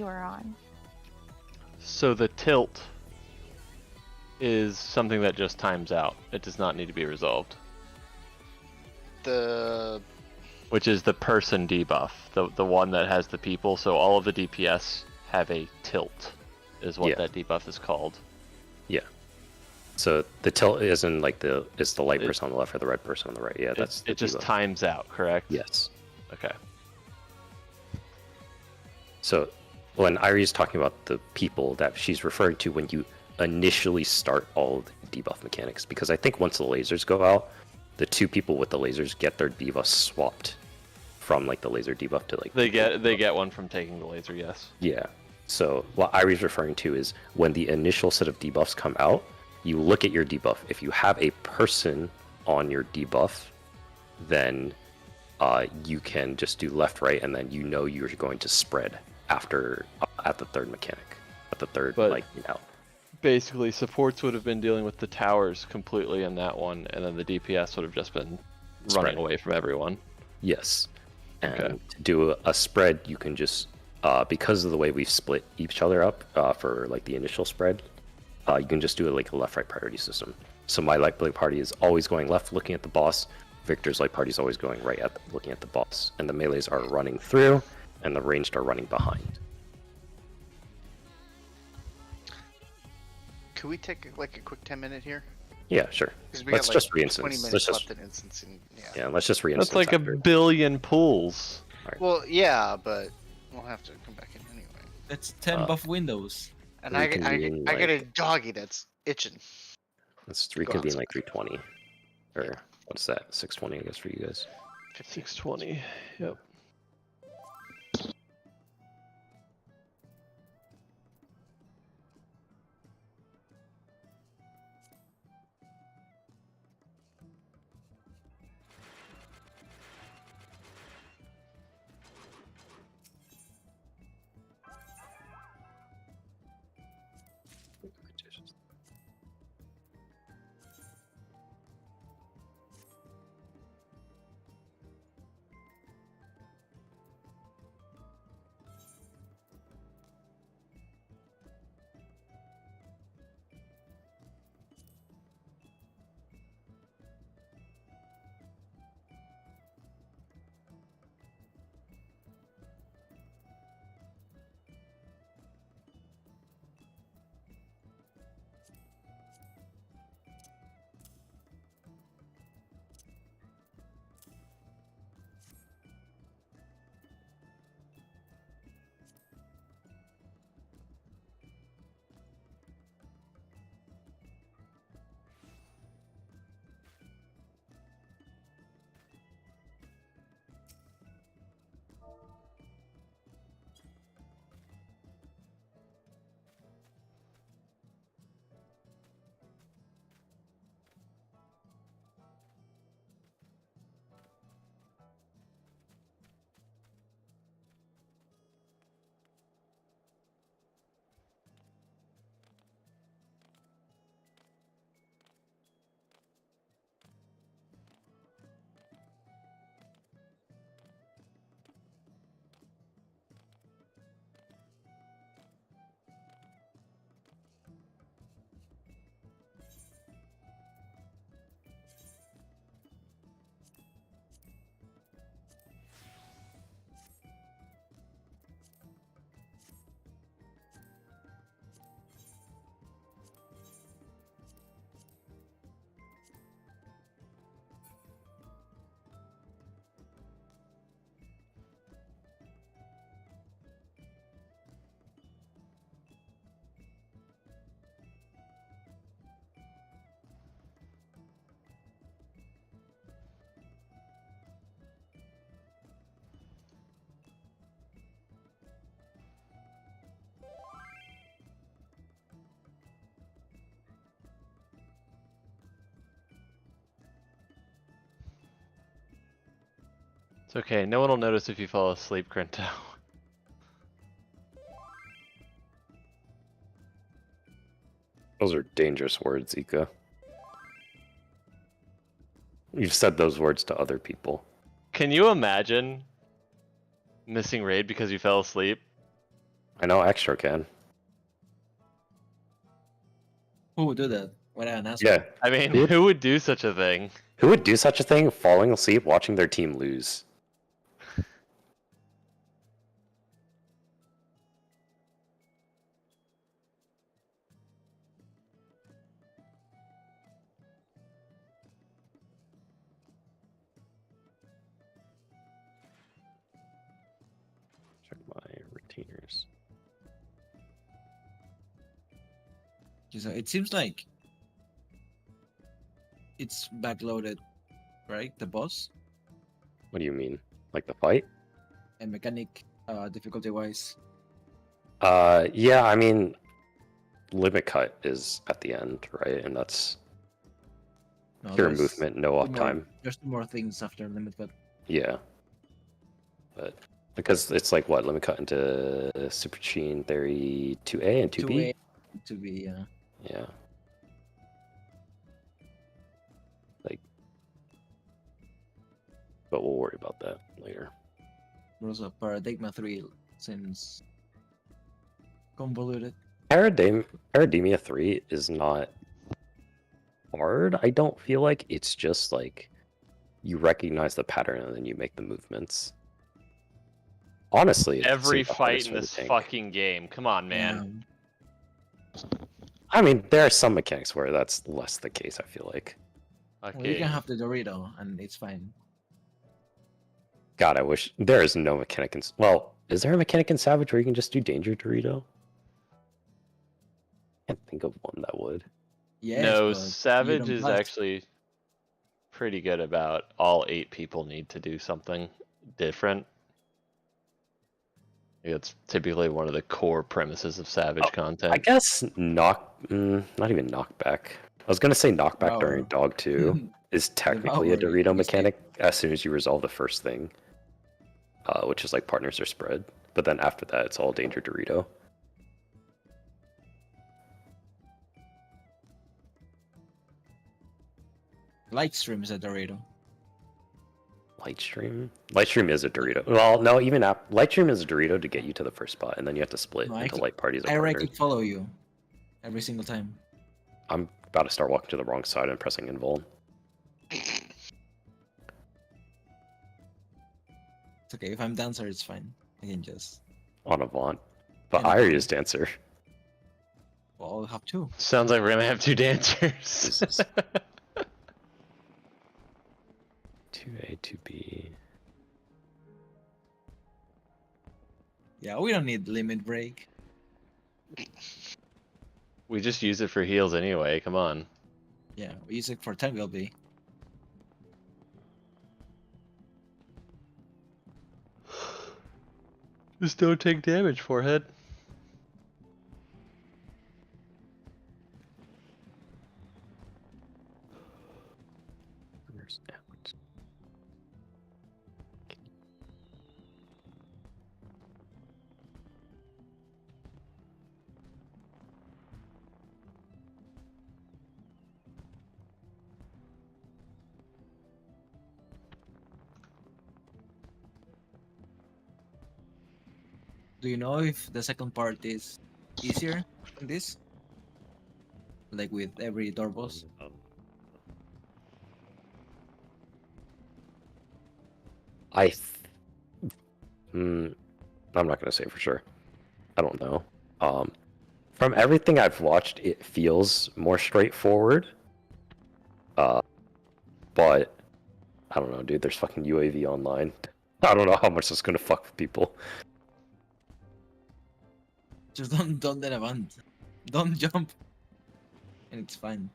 are on. So the tilt is something that just times out. It does not need to be resolved. The Which is the person debuff, the one that has the people. So all of the DPS have a tilt, is what Yeah. that debuff is called. So the tilt isn't like it's the light It- person on the left or the red person on the right. Yeah, that's It just debuff. times out, correct? Yes. Okay. So when Irie's talking about the people, that she's referring to when you initially start all the debuff mechanics, because I think once the lasers go out, the 2 people with the lasers get their debuff swapped from like the laser debuff to like They get one from taking the laser, yes. Yeah. So what Irie's referring to is when the initial set of debuffs come out, you look at your debuff. If you have a person on your debuff, then you can just do left, right, and then you know you're going to spread after at the third mechanic, at the third But- out. Basically, supports would have been dealing with the towers completely in that one, and then the DPS would have just been running Spread. away from everyone. Yes. And Okay. to do a spread, you can just because of the way we've split each other up for like the initial spread, you can just do it like a left-right priority system. So my light blade party is always going left, looking at the boss. Victor's light party is always going right, looking at the boss. And the melees are running through, and the ranged are running behind. Could we take like a quick 10-minute here? Yeah, sure. Because we Let's got like just 20 re-instance. minutes Let's left just, in instancing. yeah, let's just re-instance. That's like a after. billion pools. Well, yeah, but we'll have to come back in anyway. That's 10 buff windows. And I get Reconvene, a like- doggy that's itching. Let's reconvene like 320. Or what's that? 620, I guess, for you guys. 620. Yep. It's okay. No one will notice if you fall asleep, Grinto. Those are dangerous words, Ika. You've said those words to other people. Can you imagine missing raid because you fell asleep? I know Extra can. Who would do that? What an asshole. Yeah. I mean, Who- who would do such a thing? Who would do such a thing, falling asleep watching their team lose? Check my retainers. So it seems like it's backloaded, right? The boss What do you mean? Like the fight? and mechanic difficulty wise. Yeah, I mean, limit cut is at the end, right? And that's No, pure there's movement, no two more- uptime. There's two more things after limit cut. Yeah. But because it's like what, limit cut into Super Chain Theory 2A and 2B? 2A, 2B, Yeah. Like, but we'll worry about that later. Also, Paradigma 3 seems convoluted. Parademia 3 is not hard. I don't feel like it's just like you recognize the pattern and then you make the movements. Honestly, it's Every the fight hardest in for the this tank. fucking game. Come on, man. I mean, there are some mechanics where that's less the case. I feel like. Well, you Okay. can have the Dorito and it's fine. God, I wish there is no mechanic in. Well, is there a mechanic in Savage where you can just do Danger Dorito? Can't think of one that would. Yes, No, but Savage don't is blast. actually pretty good about all 8 people need to do something different. It's typically one of the core premises of Savage content. I guess not even knockback. I was gonna say knockback during Devour. Dog 2 is technically a Devour, Dorito you mechanic as soon as you resolve the first thing, which is like partners are spread. But then after that, it's all Danger Dorito. Lightstream is a Dorito. Lightstream? Lightstream is a Dorito. Well, no, even Lightstream is a Dorito to get you to the first spot, and then you have to split No, I into keep- light parties. I Or right partners. click follow you every single time. I'm about to start walking to the wrong side and pressing invul. It's okay. If I'm dancer, it's fine. I can just. On Avant. But And- Irie is Dancer. Well, I'll have two. Sounds like we're gonna have 2 dancers. Jesus. 2A, 2B. Yeah, we don't need limit break. We just use it for heals anyway. Come on. Yeah, we use it for Tangle B. Just don't take damage, forehead. Where's out? Do you know if the second part is easier than this? Like with every door boss? I'm not gonna say for sure. I don't know. From everything I've watched, it feels more straightforward. But I don't know, dude. There's fucking UAV online. I don't know how much that's gonna fuck with people. Just don't let avant. Don't jump. And it's fine.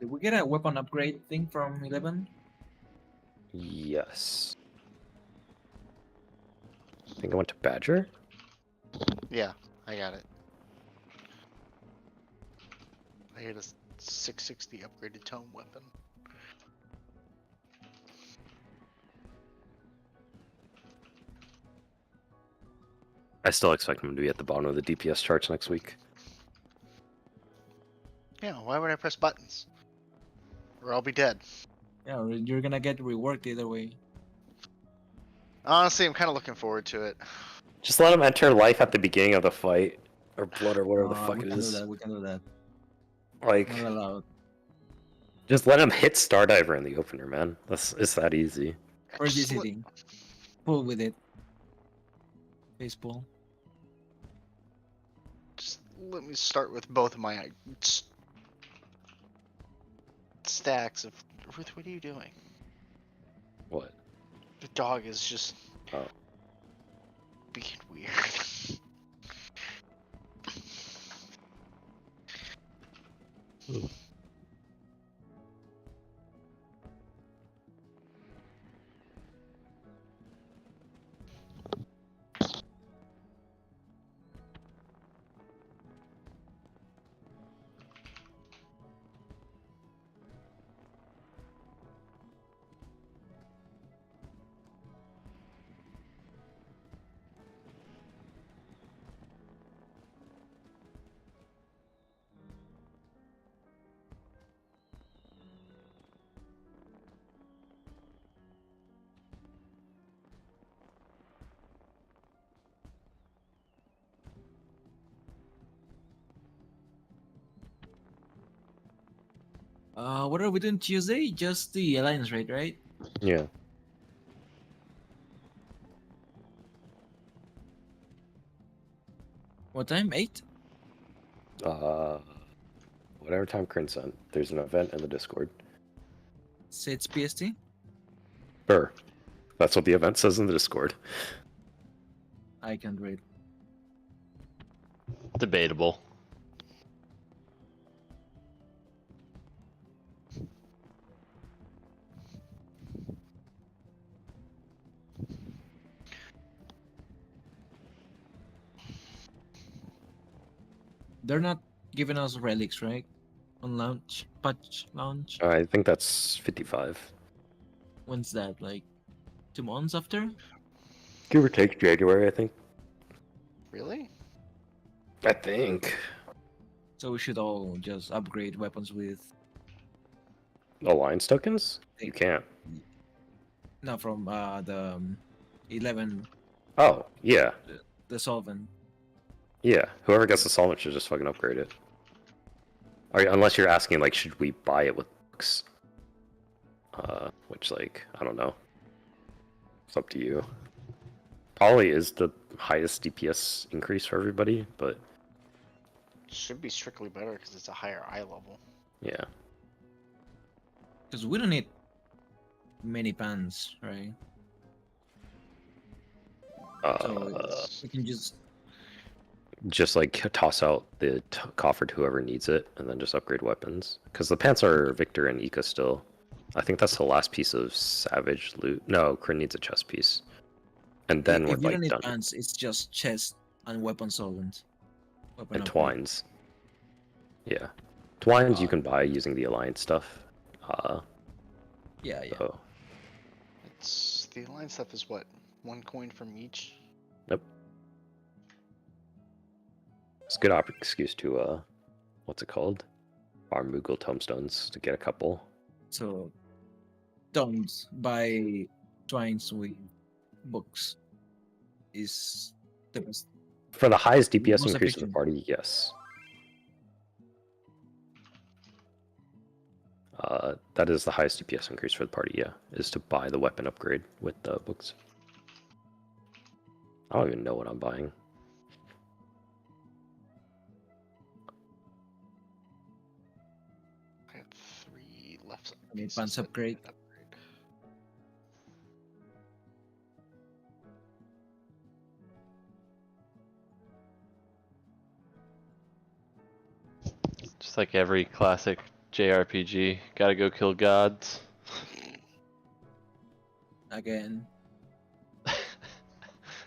Did we get a weapon upgrade thing from 11? Yes. I think I went to Badger. Yeah, I got it. I get a 660 upgraded tome weapon. I still expect him to be at the bottom of the DPS charts next week. Yeah, why would I press buttons? Or I'll be dead. Yeah, or you're gonna get reworked either way. Honestly, I'm kind of looking forward to it. Just let him enter life at the beginning of the fight, or blood, or whatever the fuck we it can is. do that. We can do that. Like, Not allowed. just let him hit Stardiver in the opener, man. It's that easy. Or Just just let- hitting. Pull with it. Face pull. Just let me start with both of my stacks of. Ruth, what are you doing? What? The dog is just Oh. being weird. What are we doing Tuesday? Just the Alliance raid, right? Yeah. What time? 8? Whatever time Kern sent. There's an event in the Discord. 6 PST? Sure. That's what the event says in the Discord. I can't read. Debatable. They're not giving us relics, right? On launch, patch launch. I think that's 55. When's that? Like 2 months after? Give or take January, I think. Really? I think. So we should all just upgrade weapons with Alliance tokens? You can't. no from the 11 Oh, yeah. the solvent. Yeah. Whoever gets the solvent should just fucking upgrade it. Unless you're asking, like, should we buy it with books? Which, like, I don't know. It's up to you. Probably is the highest DPS increase for everybody, but Should be strictly better because it's a higher eye level. yeah. Because we don't need many pans, right? So we can Just like toss out the coffer to whoever needs it, and then just upgrade weapons. Because the pants are Victor and Ika still. I think that's the last piece of Savage loot. No, Kryn needs a chest piece. And then if we're you like don't need done. pants, it's just chest and weapon solvent. Weapon And upgrade. Twines. Yeah. Twines you can buy using the Alliance stuff. Yeah, yeah. So, It's the alliance stuff is what, 1 coin from each. it's a good excuse to, what's it called? Farm Moogle tomestones to get a couple. So don't buy twines with books. Is the best. For the highest DPS Most increase of the efficient. party, yes. That is the highest DPS increase for the party, yeah. Is to buy the weapon upgrade with the books. I don't even know what I'm buying. I have 3 left. I need pieces pants that need upgrade. an Just like every classic JRPG, gotta go kill gods. Again.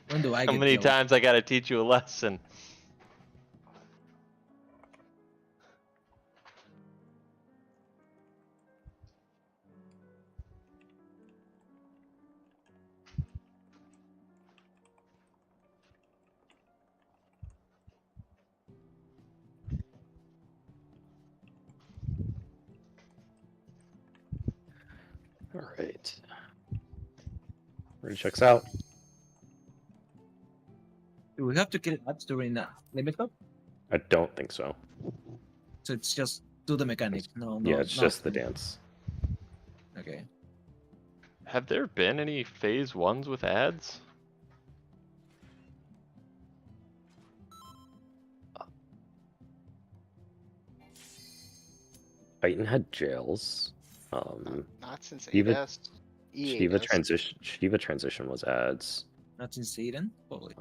When do I How get many killed? times I gotta teach you a lesson? Alright. Ready checks out. Do we have to kill ads during that limit up? I don't think so. So it's just do the mechanic. No, Yeah, it's not just the from- dance. Okay. Have there been any phase 1s with ads? Titan had jails. Not since Shiva- AS. EA Shiva does. transition was ads. Not in Satan? Holy.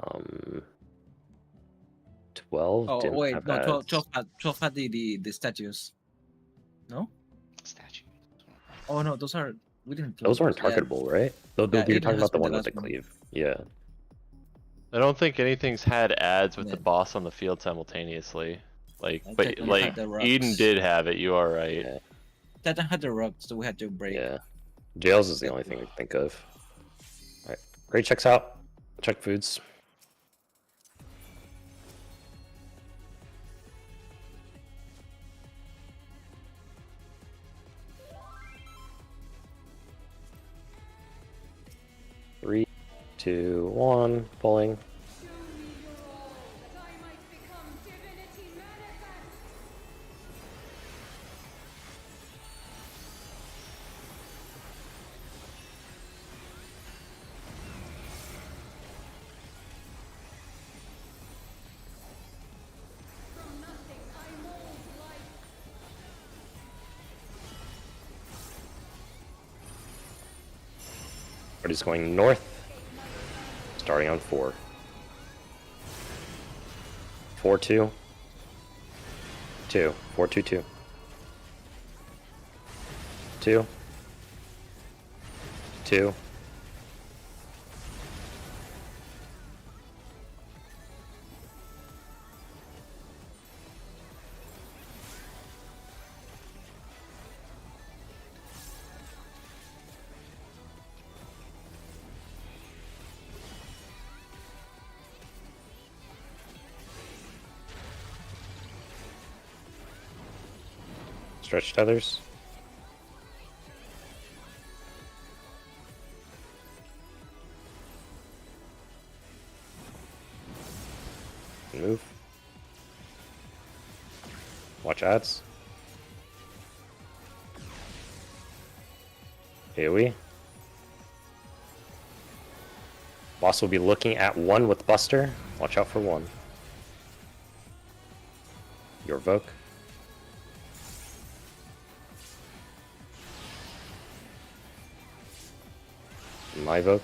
12 Oh, didn't wait. have No, ads. 12 had the statues. No? Statue. Oh, no. Those are. We didn't. Those kill weren't Yeah. targetable, right? You're Yeah, Aiden talking has about the been one the with the last one. cleave. Yeah. I don't think anything's had ads with the Yeah. boss on the field simultaneously. Like, I but technically had like the rocks. Eden did have it. You are right. Yeah. Titan had the rock, so we had to break. Yeah. Jails is the only thing I can think of. Alright. Great checks out. Check foods. Three, 2, 1, pulling. Show me your all, that I might become divinity manifest. Party's going north. Starting on 4. 4 2. 2. 4 2 2. 2. 2. Stretch tethers. Move. Watch ads. AoE. Boss will be looking at 1 with Buster. Watch out for 1. Your Voke. My Voke.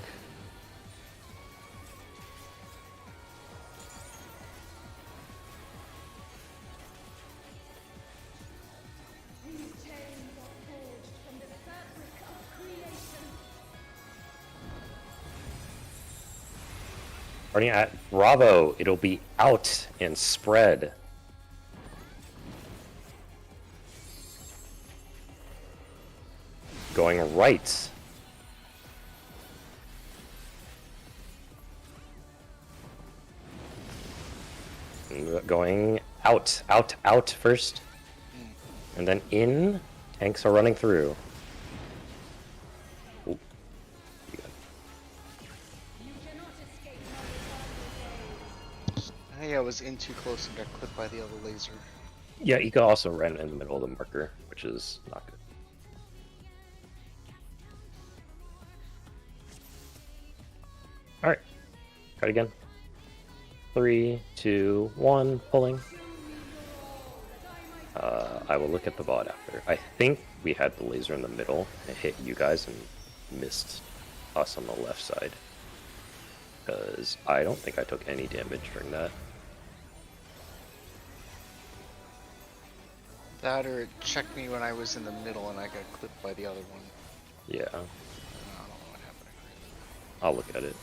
These chains are forged from the fabric of creation. Starting at Bravo, it'll be out and spread. Going right. Going out, out, out first. And then in. Tanks are running through. Ooh. You cannot escape my revival days. Hey, I was in too close and got clipped by the other laser. Yeah, Ika also ran in the middle of the marker, which is not good. Alright. Cut again. 3, 2, 1, pulling. I will look at the bot after. I think we had the laser in the middle and hit you guys and missed us on the left side. Because I don't think I took any damage during that. That or it checked me when I was in the middle and I got clipped by the other one. Yeah, I don't know what happened. I'll look at it.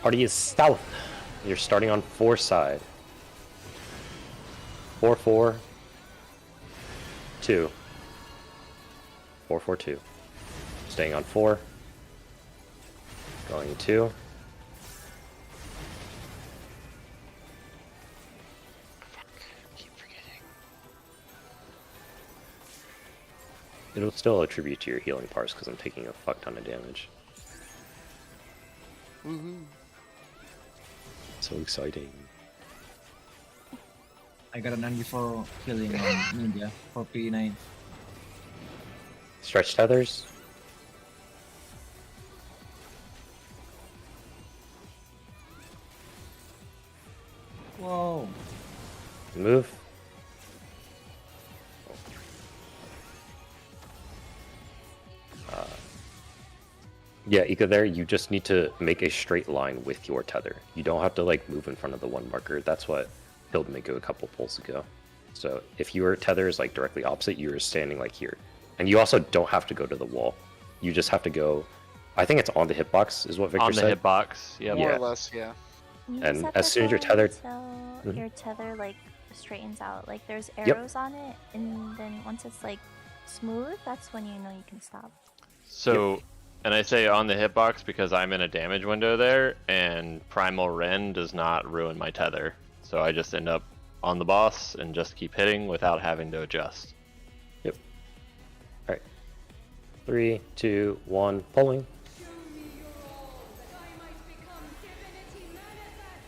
Party is south. You're starting on 4 side. 4 4 2. 4 4 2. Staying on 4. Going 2. Fuck, keep forgetting. It'll still attribute to your healing parts because I'm taking a fuck ton of damage. Woohoo. So exciting. I got an 94 healing on Ninja for P9. Stretch tethers. Whoa. Move. Yeah, Ika there, you just need to make a straight line with your tether. You don't have to like move in front of the one marker. That's what killed Miko a couple pulls ago. So if your tether is like directly opposite, you're standing like here. And you also don't have to go to the wall. You just have to go, I think it's on the hitbox is what Victor On the said. hitbox, yeah. More Yeah. or less, yeah. You And just have as to soon as you're go tethered- until Mhm. your tether like straightens out. Like there's Yep. arrows on it, and then once it's like smooth, that's when you know you can stop. So, and I say on the hitbox because I'm in a damage window there, and Primal Ren does not ruin my tether. So I just end up on the boss and just keep hitting without having to adjust. Yep. Alright. 3, 2, 1, pulling. Show me your all, that I might become divinity manifest.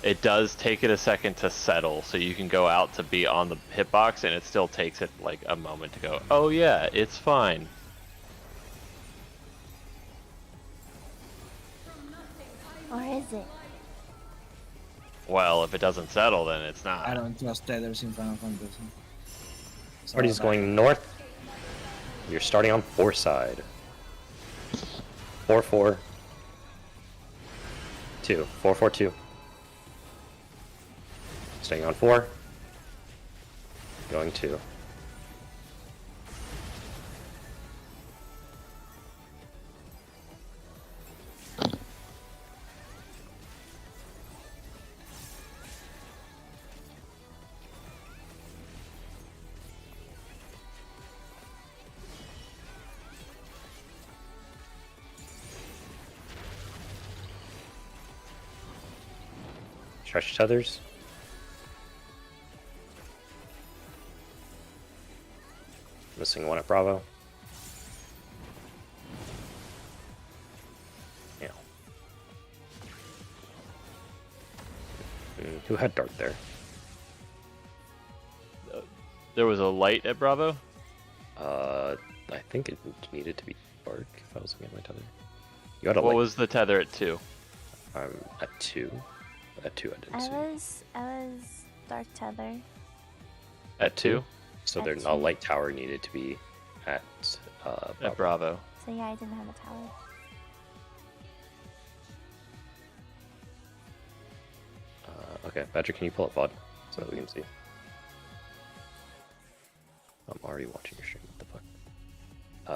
It does take it a second to settle, so you can go out to be on the hitbox, and it still takes it like a moment to go, oh yeah, it's fine. Or is it? Well, if it doesn't settle, then it's not. I don't trust tethers in Final Fantasy. So Party's that- going north. You're starting on 4 side. 4 4 2 4 4 2. Staying on 4. Going 2. Stretch tethers. Missing one at Bravo. Yeah. Who had Dart there? There was a light at Bravo. I think it needed to be dark if I was looking at my tether. You had a What light. was the tether at 2? At 2. At 2 I didn't I see. was Dark Tether. At 2? So At there's a 2. light tower needed to be at At Bravo. So yeah, I didn't have a tower. Okay, Badger, can you pull up VOD so that we can see? I'm already watching your stream. What the fuck?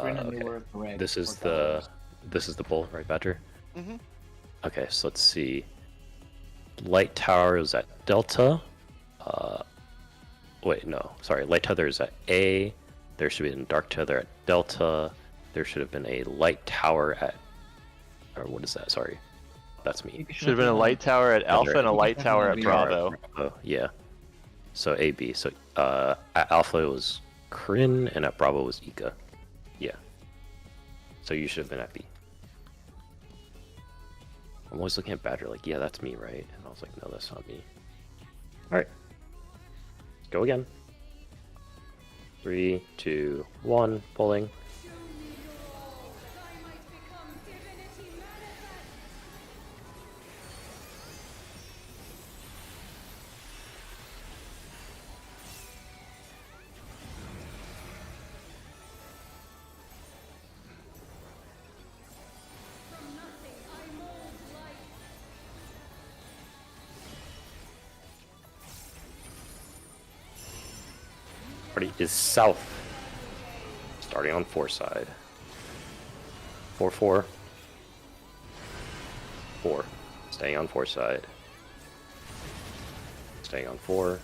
Green and Okay. you were correct. This is for the pull, right, Badger? Mm-hmm. Okay, so let's see. Light tower is at Delta. Wait, no, sorry. Light tether is at A. There should be a dark tether at Delta. There should have been a light tower at, or what is that? Sorry, that's me. Should have been a light tower at Alpha and a light tower at Bravo. Oh, yeah. So A, B. So at Alpha it was Kryn, and at Bravo was Ika. Yeah. So you should have been at B. I'm always looking at Badger like, yeah, that's me, right? And I was like, no, that's not me. Alright. Go again. 3, 2, 1, pulling. Show me your all, that I might become divinity manifest. From nothing I mold life. Party is south. Starting on 4 side. 4, 4. 4. Staying on 4 side. Staying on 4.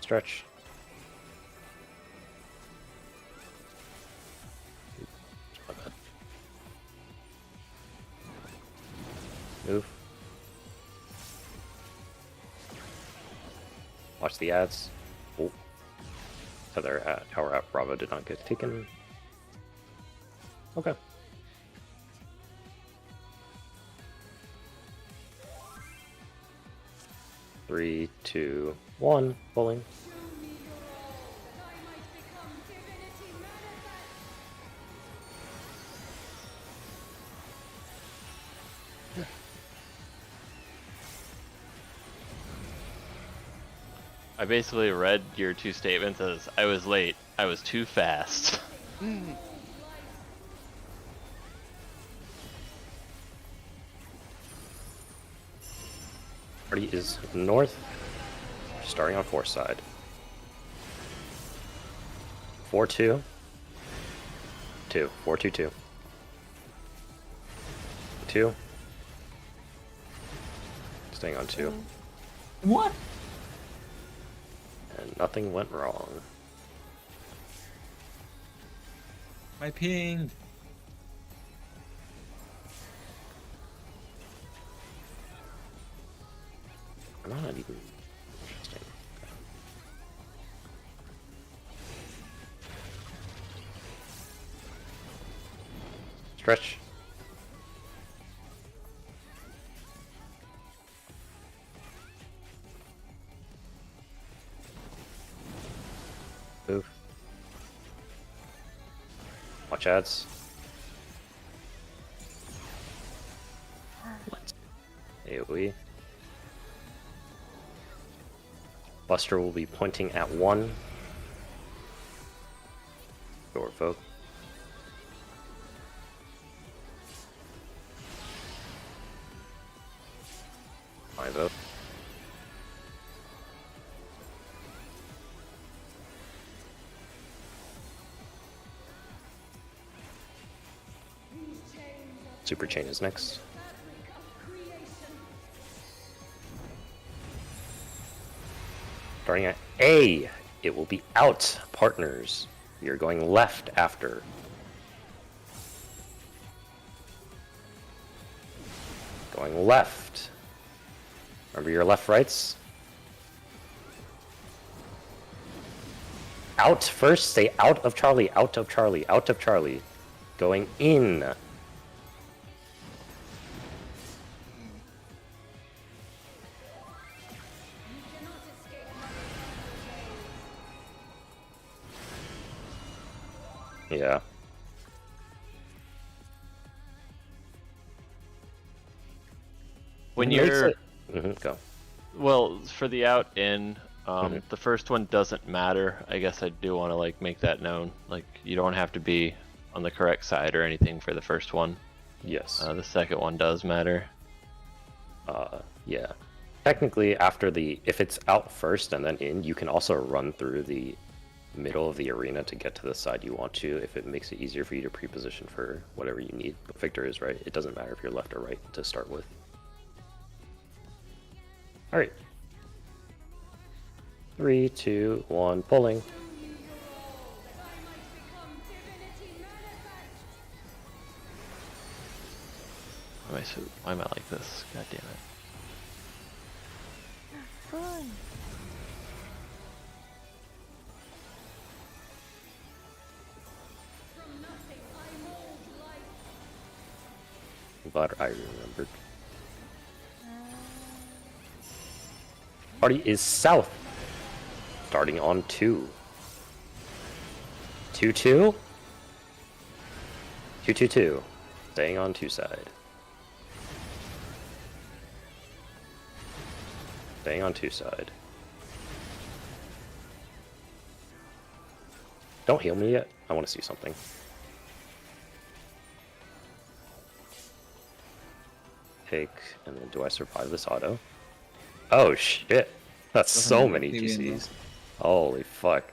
Stretch. My bad. Move. Watch the ads. Oh. Tether at tower at Bravo did not get taken. Okay. Three, 2, 1, pulling. Show me your all, that I might become divinity manifest. I basically read your 2 statements as I was late, I was too fast. Party is north, starting on 4 side. 4, 2. 2. 4, 2, 2. 2. Staying on 2. What? And nothing went wrong. My ping. I'm not even interesting. Stretch. Watch ads. AoE. Buster will be pointing at 1. Door folk. My vote. Super Chain is next. Starting at A, it will be out, partners. You're going left after. Going left. Remember your left rights? Out first, stay out of Charlie, out of Charlie, out of Charlie. Going in. Yeah. When Makes you're it- go. well for the out in, Mhm. the first one doesn't matter. I guess I do want to like make that known. Like you don't have to be on the correct side or anything for the first one. Yes. The second one does matter. Yeah. Technically, after if it's out first and then in, you can also run through the middle of the arena to get to the side you want to if it makes it easier for you to pre-position for whatever you need. But Victor is right. It doesn't matter if you're left or right to start with. All right. 3, 2, 1, pulling. Why am I like this? God damn it. Fun. I'm glad I remembered. Party is south. Starting on 2. 2-2? 2-2-2. Staying on 2 side. Staying on 2 side. Don't heal me yet. I want to see something. Take, and then do I survive this auto? Oh shit. That's so Doesn't many have to be in GCs. Holy fuck.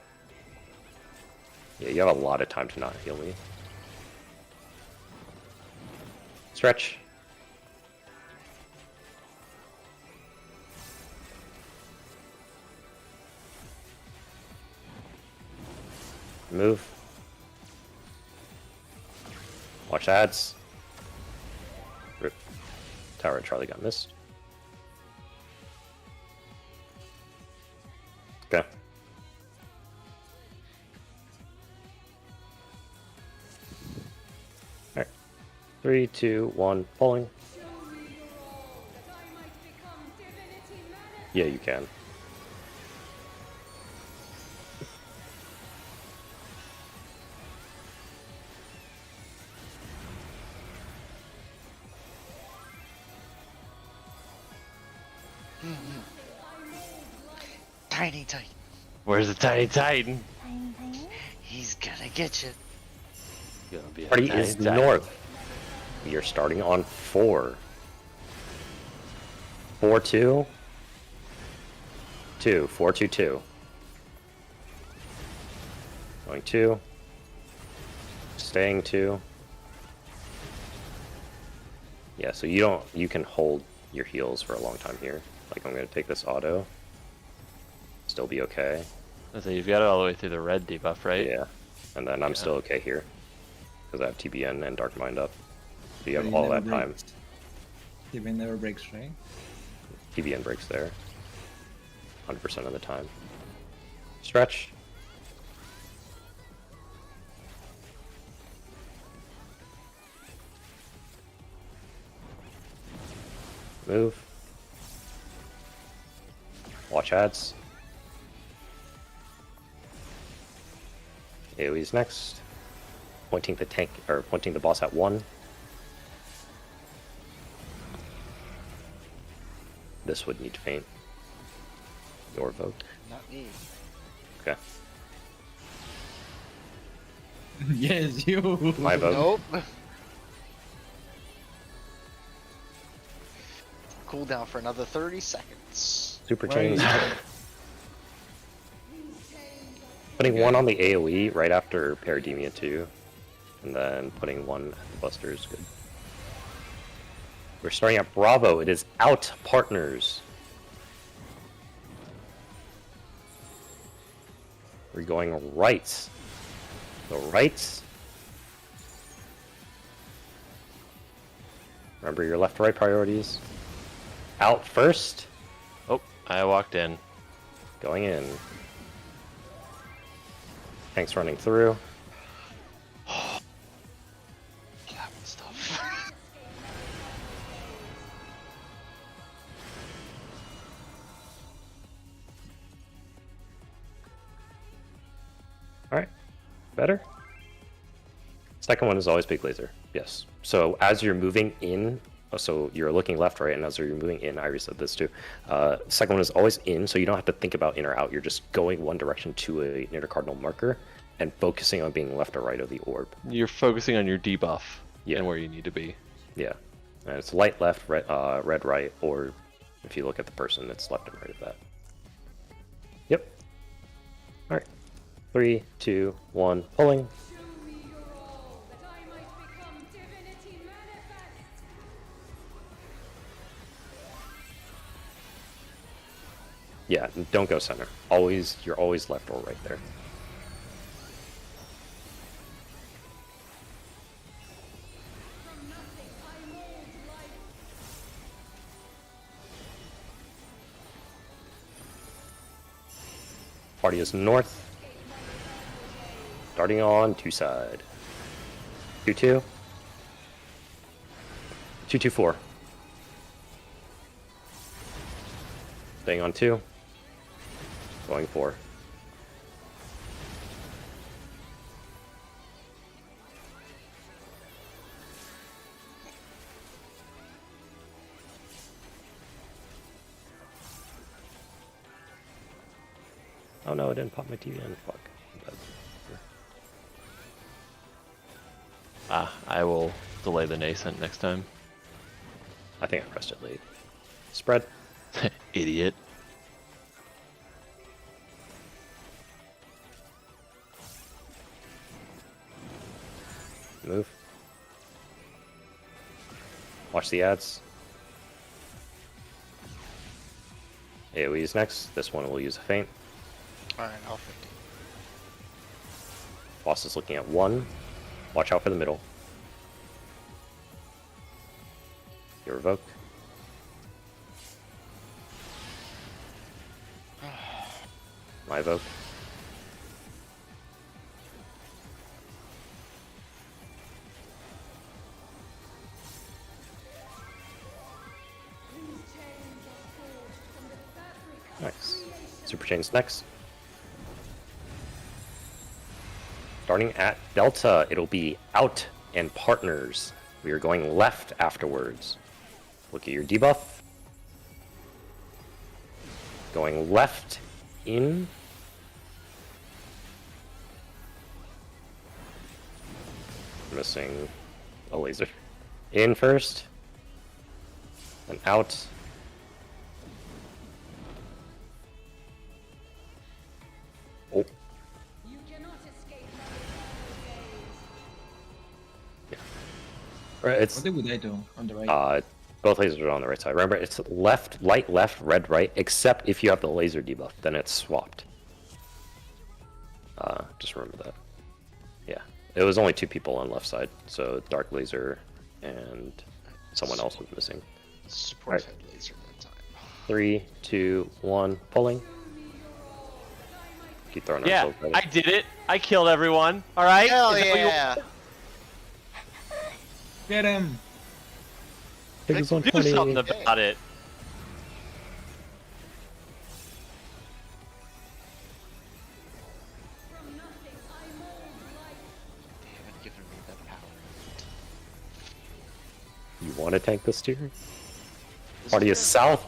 Yeah, you have a lot of time to not heal me. Stretch. Move. Watch ads. Rip. Tower and Charlie got missed. Okay. Alright. 3, 2, 1, pulling. Yeah, you can. Tiny Titan. Where's the tiny titan? Tiny, tiny. He's gonna get you. Gonna be a Party tiny is titan. north. We are starting on 4. 4-2. 2. 4-2-2. Going 2. Staying 2. Yeah, so you can hold your heals for a long time here. Like, I'm gonna take this auto. Still be okay. So you've got it all the way through the red debuff, right? Yeah. And then I'm Yeah. still okay here. Because I have TBN and Dark Mind up. So you have It all never that time. breaks. Even never breaks, right? TBN breaks there. 100% of the time. Stretch. Move. Watch ads. AoE's next. pointing the tank or pointing the boss at 1. This would need feint. Your vote. Not me. Okay. Yes, you. My vote. Nope. Cooldown for another 30 seconds. Super Why chains. is it- Putting 1 on the AoE right after Parademia 2. And then putting 1 at the Buster is good. We're starting at Bravo. It is out partners. We're going right. The right. Remember your left-right priorities. Out first. Oh, I walked in. Going in. Tanks running through. That was tough. Alright. Better? Second one is always big laser. Yes. So as you're moving in, so you're looking left, right, and as you're moving in, I already said this too. Second one is always in, so you don't have to think about in or out. You're just going one direction to a intercardinal marker and focusing on being left or right of the orb. You're focusing on your debuff Yeah. and where you need to be. Yeah. And it's light left, red right, or if you look at the person, it's left and right of that. Yep. Alright. 3, 2, 1, pulling. Show me your all, that I might become divinity manifest. Yeah, don't go center. Always, you're always left or right there. From nothing I mold life. Party is north. Starting on 2 side. 2-2. 2-2-4. Staying on 2. Going 4. Oh no, I didn't pop my TV in. Fuck. I will delay the nascent next time. I think I pressed it late. Spread. Idiot. Move. Watch the ads. AoE is next. This one will use a feint. Alright, I'll 50. Boss is looking at 1. Watch out for the middle. You revoke. My vote. Nice. Super Chain's next. Starting at Delta, it'll be out and partners. We are going left afterwards. Look at your debuff. Going left in. Missing a laser. In first. And out. Oh. You cannot escape my gaze. Right, it's What did I do on the right? both lasers are on the right side. Remember, it's left, light left, red right, except if you have the laser debuff, then it's swapped. Just remember that. Yeah, it was only 2 people on left side, so dark laser and someone else was missing. Support Right. head laser that time. 3, 2, 1, pulling. Keep throwing Yeah, ourselves at I it. did it. I killed everyone. All right. Hell Is that what you yeah! Get him! Figures want? Do 120. something about it. From nothing I mold life. They haven't given want to tank this tier? Party is south.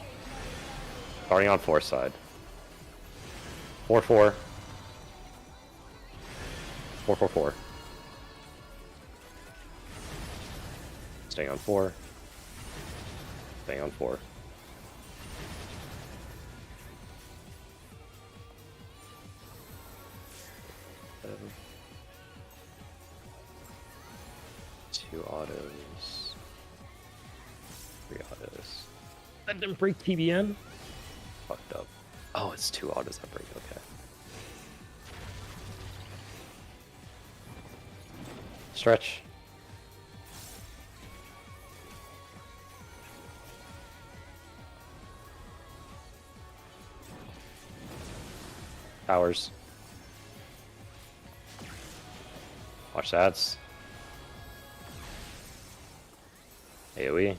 Starting on 4 side. 4-4. 4-4-4. Staying on 4. Staying on 4. Two autos. 3 autos. That didn't break TBN? Fucked up. Oh, it's 2 autos that break, okay. Stretch. Towers. Watch ads. AoE.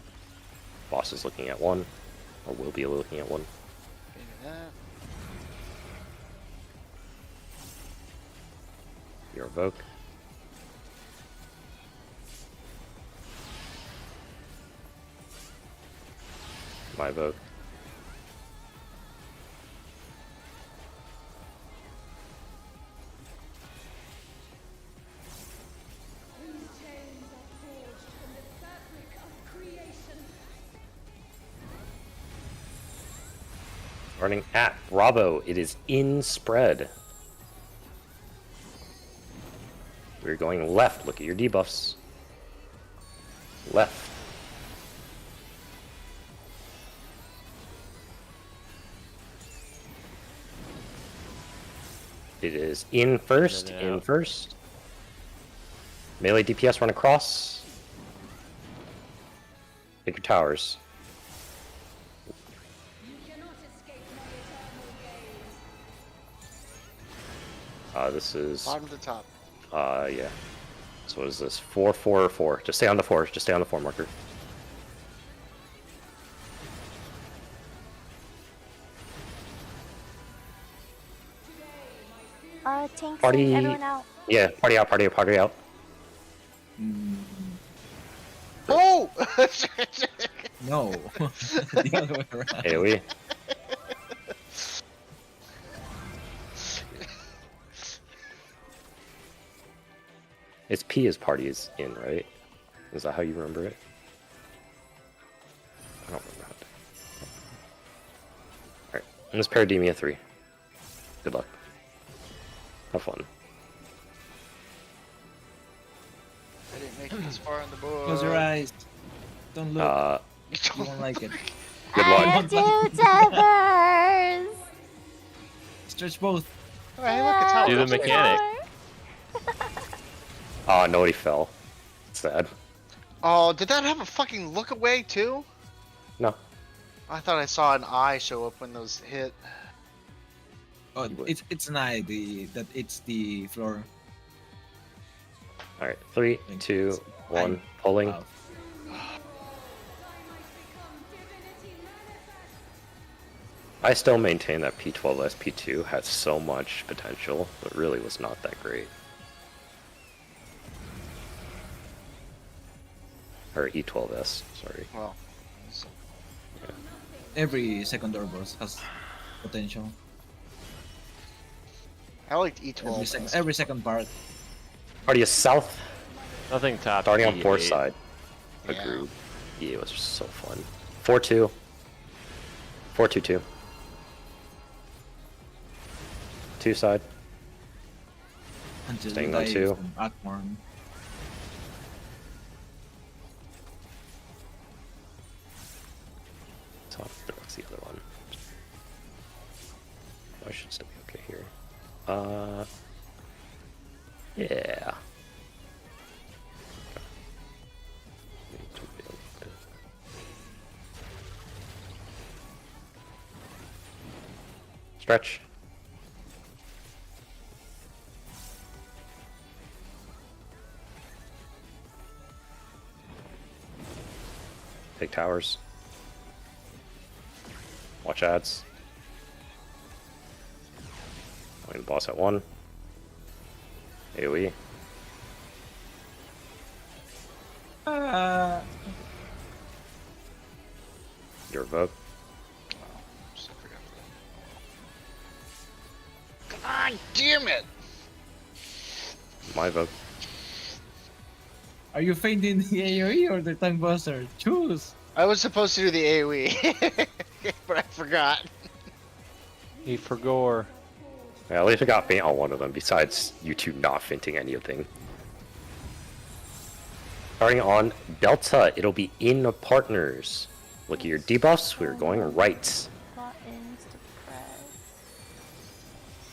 Boss is looking at 1. Or will be looking at 1. Maybe that. Your evoke. My evoke. Whose chains are forged from the fabric of creation. Running at Bravo. It is in spread. We're going left. Look at your debuffs. Left. It is in first. Yeah. In first. Melee DPS run across. Pick your towers. You cannot escape my eternal gaze. This is Bottom to top. yeah. So what is this? 4, 4, 4. Just stay on the 4. Just stay on the 4 marker. Tanks, Party- everyone out. Yeah, party out, party out, party out. Oh! No. The other way around. AoE. It's P as party is in, right? Is that how you remember it? I don't remember how to. Alright, and this Parademia 3. Good luck. Have fun. I didn't make it this far on the board. Close your eyes. Don't look. You You don't won't like it. Good I luck. have 2 tethers. Stretch both. Oh, hey, look, it's how Do it the looks. mechanic. Oh, nobody fell. Sad. Oh, did that have a fucking look away too? No. I thought I saw an eye show up when those hit. Oh, it's an eye. That it's the floor. Alright, 3, 2, 1, pulling. Wow. I still maintain that P12S P2 has so much potential, but really was not that great. Or E12S, sorry. Well, Every second Orboros has potential. I liked E12. Every second part. Party is south, Nothing top. starting on E8. 4 side. Yeah. Agreed. Yeah, it was so fun. 4-2. 4-2-2. 2 side. Until Staying you on die 2. from Akmorn. So what's the other one? I should still be okay here. Yeah. Stretch. Take towers. Watch ads. Going to boss at 1. AoE. Your vote. Just forgot that. God damn it! My vote. Are you fainting the AoE or the Tongue Buster? Choose! I was supposed to do the AoE, but I forgot. E for gore. Yeah, at least I got faint on one of them, besides you two not fainting anything. Starting on Delta, it'll be in partners. Look at your debuffs, we're going right. Buttons to press.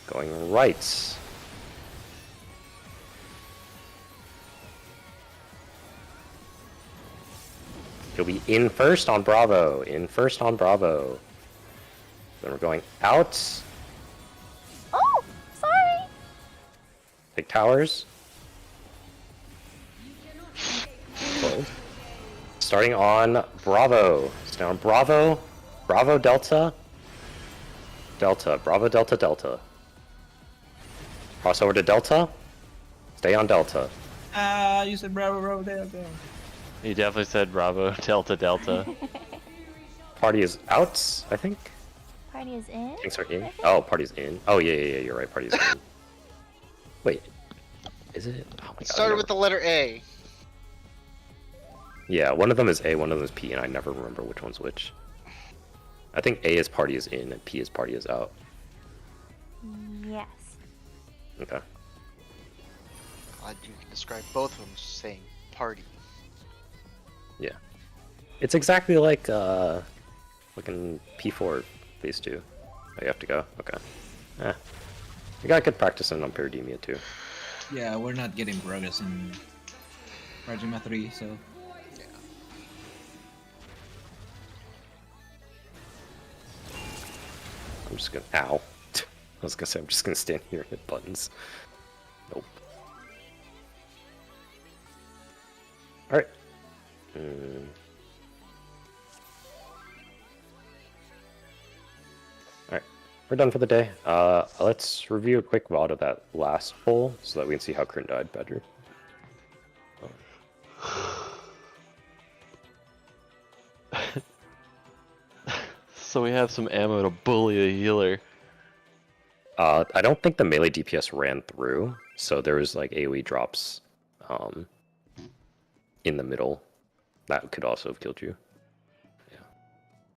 Going right. It'll be in first on Bravo. In first on Bravo. Then we're going out. Oh, sorry. Take towers. Close. Starting on Bravo. Starting on Bravo. Bravo Delta. Delta. Bravo Delta Delta. Cross over to Delta. Stay on Delta. Ah, you said bravo, bravo, there. You definitely said Bravo, Delta, Delta. Party is out, I think. Party is in. Things are in. Oh, party's in. Oh, yeah, you're right. Party's in. Wait. Is it? Oh my god. It started with the letter A. Yeah, one of them is A, one of them is P, and I never remember which one's which. I think A is party is in, and P is party is out. Yes. Okay. Glad you can describe both of them saying party. Yeah. It's exactly like, looking P4 phase 2. Oh, you have to go? Okay. Eh. You got good practice on Parademia too. Yeah, we're not getting progress in Rajima 3, so... I'm just gonna. Ow. I was gonna say, I'm just gonna stand here and hit buttons. Nope. Alright. Alright. We're done for the day. Let's review a quick VOD of that last poll so that we can see how Kryn died better. So we have some ammo to bully a healer. I don't think the melee DPS ran through, so there was like AoE drops in the middle. That could also have killed you.